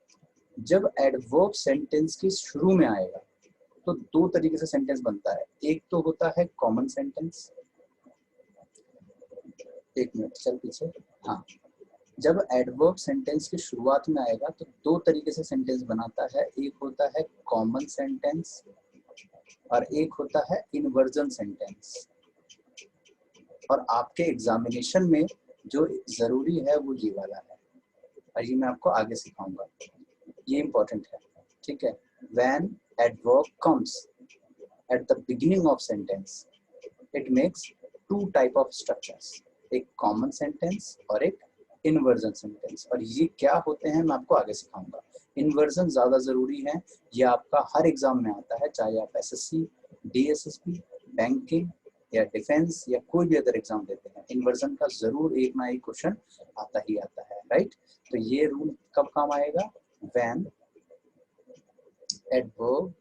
जब एडवर्ब सेंटेंस के शुरू में आएगा तो दो तरीके से सेंटेंस बनता है। एक तो होता है कॉमन सेंटेंस, एक मिनट चल पीछे, हाँ, जब एडवर्ब सेंटेंस की शुरुआत में आएगा तो दो तरीके से सेंटेंस बनाता है, एक होता है कॉमन सेंटेंस और एक होता है इन्वर्जन सेंटेंस। और आपके एग्जामिनेशन में जो जरूरी है वो ये वाला है, और ये मैं आपको आगे सिखाऊंगा, ये इंपॉर्टेंट है, ठीक है। When adverb comes at the beginning of sentence it makes two type of structures, एक कॉमन सेंटेंस और एक इन्वर्जन सेंटेंस। और ये क्या होते हैं मैं आपको आगे सिखाऊंगा। इन्वर्जन ज्यादा जरूरी है, ये आपका हर एग्जाम में आता है, चाहे आप एसएससी, डीएसएसपी, बैंकिंग या डिफेंस या कोई भी अदर एग्जाम देते हैं, इन्वर्जन का जरूर एक ना एक क्वेश्चन आता ही आता है, राइट। तो ये रूल कब काम आएगा, when adverb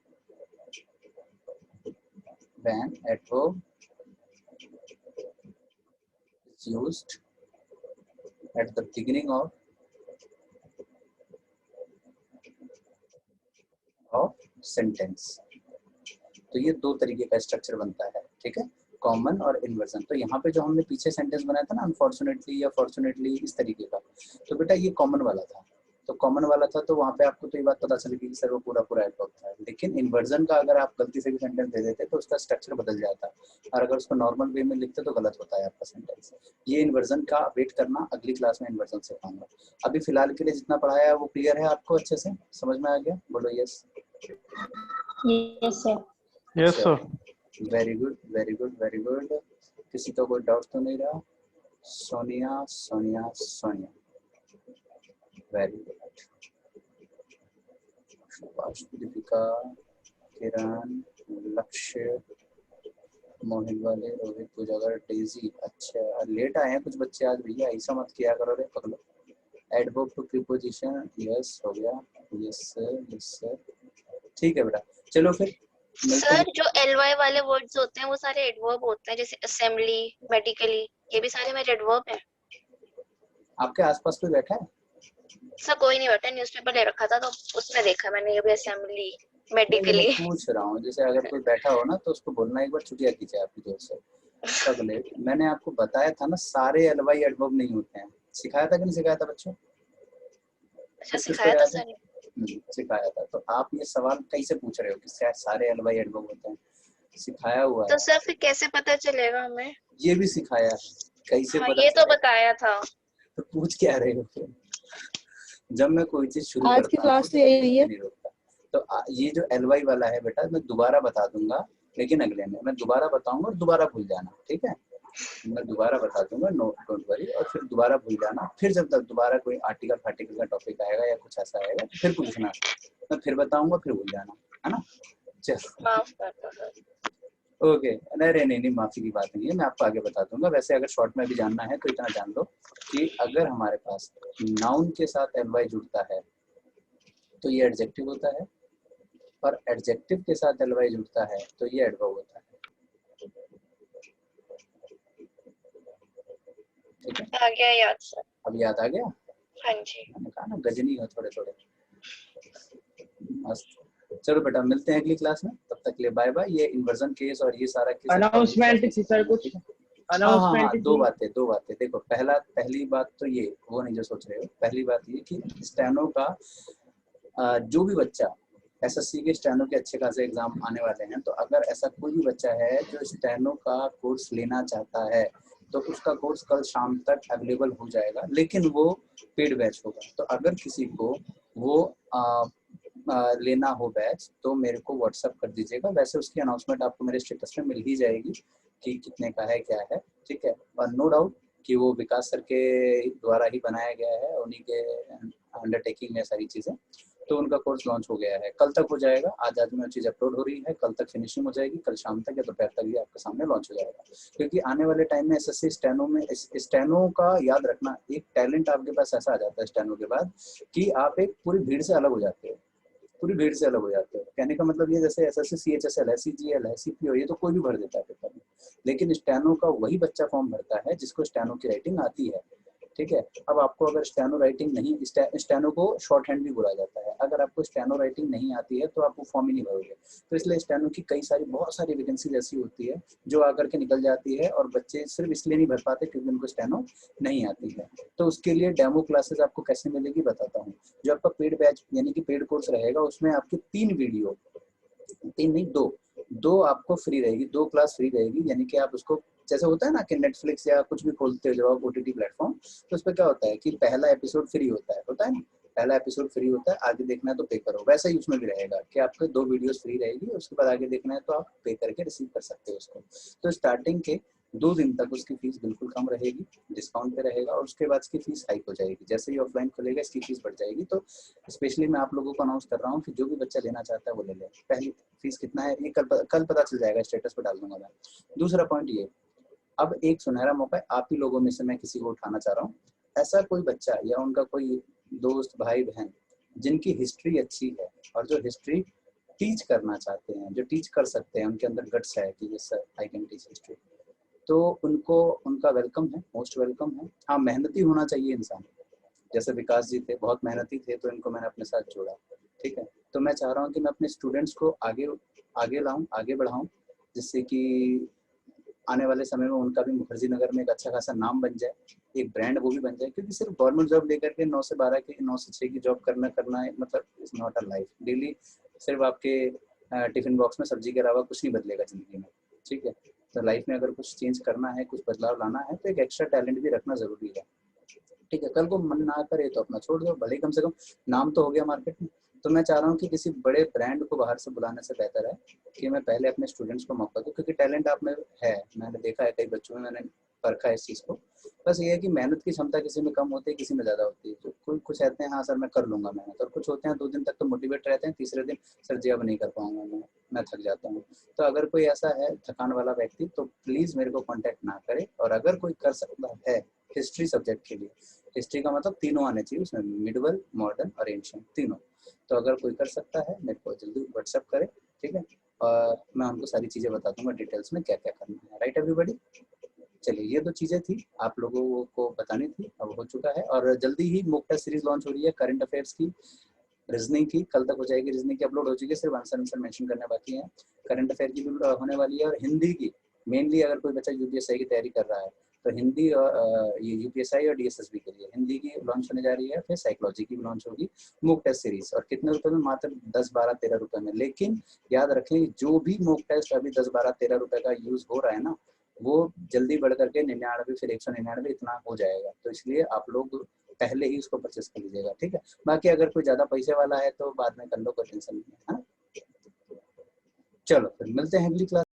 is used at the beginning of sentence। तो ये दो तरीके का स्ट्रक्चर बनता है, ठीक है, कॉमन और इन्वर्जन। तो यहाँ पे जो हमने पीछे सेंटेंस बनाया था ना, अनफॉर्चुनेटली या फॉर्चुनेटली, इस तरीके का, तो बेटा ये कॉमन वाला था, तो कॉमन वाला था, तो वहाँ पे आपको तो ये बात पता चलेगी कि सर वो पूरा पूरा एडवर्ब था। लेकिन इन्वर्जन का अगर आप गलती से भी सेंटेंस दे देते तो उसका स्ट्रक्चर बदल जाता, और अगर उसको नॉर्मल वे में लिखते तो गलत होता है आपका सेंटेंस। ये इन्वर्जन का वेट करना, अगली क्लास में इन्वर्जन सिखाऊंगा। अभी फिलहाल के लिए जितना पढ़ाया है वो क्लियर है आपको, अच्छे से समझ में आ गया, बोलो yes. Yes sir. Yes sir. Very good very good very good. किसी को कोई डाउट तो नहीं रहा? Sonia Sonia Sonia, very good. दीपिका, किरण, लक्ष्य, मोहित वाले, रोहित, पूजागर, डेजी। अच्छा लेट आए हैं कुछ बच्चे आज, भैया ऐसा मत किया करो रे, पकड़ो। एडवर्ब टू प्रीपोजिशन, यस हो गया, यस सर यस सर, ठीक है बेटा। चलो फिर सर जो एलवाई वाले वर्ड्स होते हैं वो सारे एडवर्ब होते हैं, जैसे असेंबली, मेडिकली, ये भी सारे मेरे एडवर्ब हैं। आपके आसपास कोई बैठा है? सर कोई नहीं बैठा, न्यूज़पेपर ले रखा था तो उसमें देखा मैंने, ये भी असेंबली, मेडिकली। मैं पूछ रहा हूँ, जैसे अगर कोई बैठा हो ना तो उसको बोलना एक बार छुट्टियां कीजिए आपकी जोर से। सब लेट, मैंने आपको बताया था ना, सारे एलवाई एडवर्ब नहीं होते हैं। सिखाया था कि नहीं सिखाया था बच्चों? अच्छा सिखाया था सर। सिखाया था। तो आप ये सवाल कैसे पूछ रहे हो कि सारे एलवाई एडवर्ब होते हैं? सिखाया हुआ तो है। सर फिर कैसे पता चलेगा हमें? ये भी सिखाया, कैसे हाँ, पता ये तो चलेगा? बताया था। तो पूछ क्या रहे हो फिर? जब मैं कोई चीज शुरू आज की क्लास तो यही रही है। नहीं रोकता। तो ये जो एलवाई वाला है बेटा, मैं दोबारा बता दूंगा, लेकिन अगले में मैं दोबारा बताऊंगा और दोबारा भूल जाना, ठीक है। मैं दोबारा बता दूंगा, नो डोंट वरी, और फिर दोबारा भूल जाना। फिर जब तक दोबारा कोई आर्टिकल फार्टिकल का टॉपिक आएगा या कुछ ऐसा आएगा तो फिर पूछना, मैं फिर बताऊंगा, फिर भूल जाना, है ना। चलो माफ कर दो सर। ओके, नहीं माफी की बात नहीं है, मैं आपको आगे बता दूंगा। वैसे अगर शॉर्ट में भी जानना है तो इतना जान लो कि अगर हमारे पास नाउन के साथ एलवाई जुड़ता है तो ये एडजेक्टिव होता है, और एडजेक्टिव के साथ एलवाई जुड़ता है तो ये एडवर्ब होता है, ठीक है। आ गया याद सर। अब याद आ गया? हाँ जी। मैंने कहा ना गजनी हो थोड़े थोड़े, मस्त। चलो बेटा मिलते हैं अगली क्लास में, तब तक के लिए बाय बाय। ये इन्वर्जन केस और ये सारा केस अनाउंसमेंट थी सर कुछ? हाँ, दो बातें देखो। पहली बात तो ये, वो नहीं जो सोच रहे हो, पहली बात ये कि स्टेनो का जो भी बच्चा, एसएससी के स्टेनो के अच्छे खासे एग्जाम आने वाले हैं, तो अगर ऐसा कोई भी बच्चा है जो स्टेनो का कोर्स लेना चाहता है तो उसका कोर्स कल शाम तक अवेलेबल हो जाएगा, लेकिन वो पेड बैच होगा। तो अगर किसी को वो लेना हो बैच तो मेरे को व्हाट्सअप कर दीजिएगा। वैसे उसकी अनाउंसमेंट आपको मेरे स्टेटस में मिल ही जाएगी कि कितने का है क्या है, ठीक है। और नो डाउट कि वो विकास सर के द्वारा ही बनाया गया है, उन्हीं के अंडरटेकिंग में सारी चीज़ें। तो उनका कोर्स लॉन्च हो गया है, कल तक हो जाएगा। आज में चीज़ अपलोड हो रही है, कल तक फिनिशिंग हो जाएगी, कल शाम तक या दोपहर तक भी आपके सामने लॉन्च हो जाएगा। क्योंकि आने वाले टाइम में एसएससी स्टेनो में स्टेनो का याद रखना, एक टैलेंट आपके पास ऐसा आ जाता है स्टेनो के बाद कि आप एक पूरी भीड़ से अलग हो जाते हो, पूरी भीड़ से अलग हो जाते हो। कहने का मतलब ये जैसे एसएससी सीएचएसएल है, सीजीएल है, सीपीओ, ये तो कोई भी भर देता है पेपर में, लेकिन स्टेनो का वही बच्चा फॉर्म भरता है जिसको स्टेनो की राइटिंग आती है, ठीक है। अब आपको अगर स्टेनो राइटिंग नहीं, स्टेनो को शॉर्ट हैंड भी बोला जाता है, अगर आपको स्टेनो राइटिंग नहीं आती है तो आप वो फॉर्म ही नहीं भरोगे। तो इसलिए स्टेनो की बहुत सारी वैकेंसीज ऐसी होती है जो आकर के निकल जाती है और बच्चे सिर्फ इसलिए नहीं भर पाते क्योंकि उनको स्टेनो नहीं आती है। तो उसके लिए डेमो क्लासेस आपको कैसे मिलेगी बताता हूँ। जो आपका पेड बैच यानी कि पेड कोर्स रहेगा उसमें आपकी 3 वीडियो, 3 नहीं 2 आपको फ्री रहेगी, 2 क्लास फ्री रहेगी। यानी कि आप उसको जैसे होता है ना कि नेटफ्लिक्स या कुछ भी खोलते हो जब आप ओटीटी प्लेटफॉर्म, तो उस पर क्या होता है कि पहला एपिसोड फ्री होता है ना, पहला एपिसोड फ्री होता है, आगे देखना है तो पे करो। वैसा ही उसमें भी रहेगा कि आपके 2 वीडियोस फ्री रहेगी, उसके बाद आगे देखना है तो आप पे करके रिसीव कर सकते हो उसको। तो स्टार्टिंग के 2 दिन तक उसकी फीस बिल्कुल कम रहेगी, डिस्काउंट पे रहेगा, और उसके बाद इसकी फीस हाइक हो जाएगी। जैसे ही ऑफलाइन खुलेगा इसकी फीस बढ़ जाएगी। तो स्पेशली मैं आप लोगों को अनाउंस कर रहा हूँ कि जो भी बच्चा लेना चाहता है वो ले ले। पहली फीस कितना है ये कल पता चल जाएगा, स्टेटस पे डाल दूंगा मैं। दूसरा पॉइंट ये, अब एक सुनहरा मौका है, आप ही लोगों में से मैं किसी को उठाना चाह रहा हूँ। ऐसा कोई बच्चा या उनका कोई दोस्त भाई बहन जिनकी हिस्ट्री अच्छी है और जो हिस्ट्री टीच करना चाहते हैं, जो टीच कर सकते हैं, उनके अंदर गट्स है कि yes sir I can teach history, तो उनको उनका वेलकम है, मोस्ट वेलकम है। हाँ, मेहनती होना चाहिए इंसान। जैसे विकास जी थे, बहुत मेहनती थे, तो इनको मैंने अपने साथ जोड़ा, ठीक है। तो मैं चाह रहा हूँ कि मैं अपने स्टूडेंट्स को आगे लाऊं, आगे बढ़ाऊं, जिससे कि आने वाले समय में उनका भी मुखर्जी नगर में एक अच्छा खासा नाम बन जाए, एक ब्रांड वो भी बन जाए। क्योंकि सिर्फ गवर्नमेंट जॉब लेकर के 9 से 12 की 9 से 6 की जॉब करना मतलब is not a life. Daily सिर्फ आपके टिफिन बॉक्स में सब्जी के अलावा कुछ नहीं बदलेगा जिंदगी में, ठीक है। तो लाइफ में अगर कुछ चेंज करना है, कुछ बदलाव लाना है, तो एक एक्स्ट्रा टैलेंट भी रखना जरूरी है, ठीक है। कल को मन ना करे तो अपना छोड़ दो, भले ही कम से कम नाम तो हो गया मार्केट में। तो मैं चाह रहा हूँ कि किसी बड़े ब्रांड को बाहर से बुलाने से बेहतर है कि मैं पहले अपने स्टूडेंट्स को मौका दूँ, क्योंकि टैलेंट आप में है, मैंने देखा है कई बच्चों में, मैंने परखा है इस चीज़ को। बस ये है कि मेहनत की क्षमता किसी में कम होती है, किसी में ज़्यादा होती है। तो कुछ कहते हैं हाँ सर मैं कर लूँगा मेहनत, और कुछ होते हैं 2 दिन तक तो मोटिवेट रहते हैं, तीसरे दिन सर जी अब नहीं कर पाऊंगा, मैं थक जाता हूँ। तो अगर कोई ऐसा है थकान वाला व्यक्ति तो प्लीज़ मेरे को कॉन्टैक्ट ना करे। और अगर कोई कर सकता है हिस्ट्री सब्जेक्ट के लिए, हिस्ट्री का मतलब तीनों आने चाहिए उसमें, मिडवल, मॉडर्न और एंशिएंट, तीनों। तो अगर कोई कर सकता है मेरे को जल्दी व्हाट्सएप करे, ठीक है। और मैं उनको सारी चीज़ें बता दूंगा डिटेल्स में क्या क्या करना है। राइट एवरीबॉडी, चलिए ये 2 चीज़ें थी आप लोगों को बतानी थी, अब हो चुका है। और जल्दी ही मॉक टेस्ट सीरीज लॉन्च हो रही है, करंट अफेयर्स की, रीजनिंग की, कल तक हो जाएगी। रीजनिंग की अपलोड हो चुकी है, सिर्फ आंसर मेंशन करने बाकी है। करंट अफेयर की भी होने वाली है, और हिंदी की मेनली अगर कोई बच्चा यूपीएसआई की तैयारी कर रहा है तो हिंदी और ये यूपीएसआई और डीएसएसबी के लिए हिंदी की लॉन्च होने जा रही है। फिर साइकोलॉजी की भी लॉन्च होगी, मॉक टेस्ट सीरीज। और कितने रुपए में? मात्र 10, 12, 13 रुपए में। लेकिन याद रखें, जो भी मॉक टेस्ट अभी 10, 12, 13 रुपए का यूज हो रहा है ना, वो जल्दी बढ़ करके 99 फिर 199 इतना हो जाएगा। तो इसलिए आप लोग पहले ही उसको परचेस कर लीजिएगा, ठीक है। बाकी अगर कोई ज्यादा पैसे वाला है तो बाद में कर लो, कोई टेंशन नहीं है। चलो फिर मिलते हैं अगली क्लास।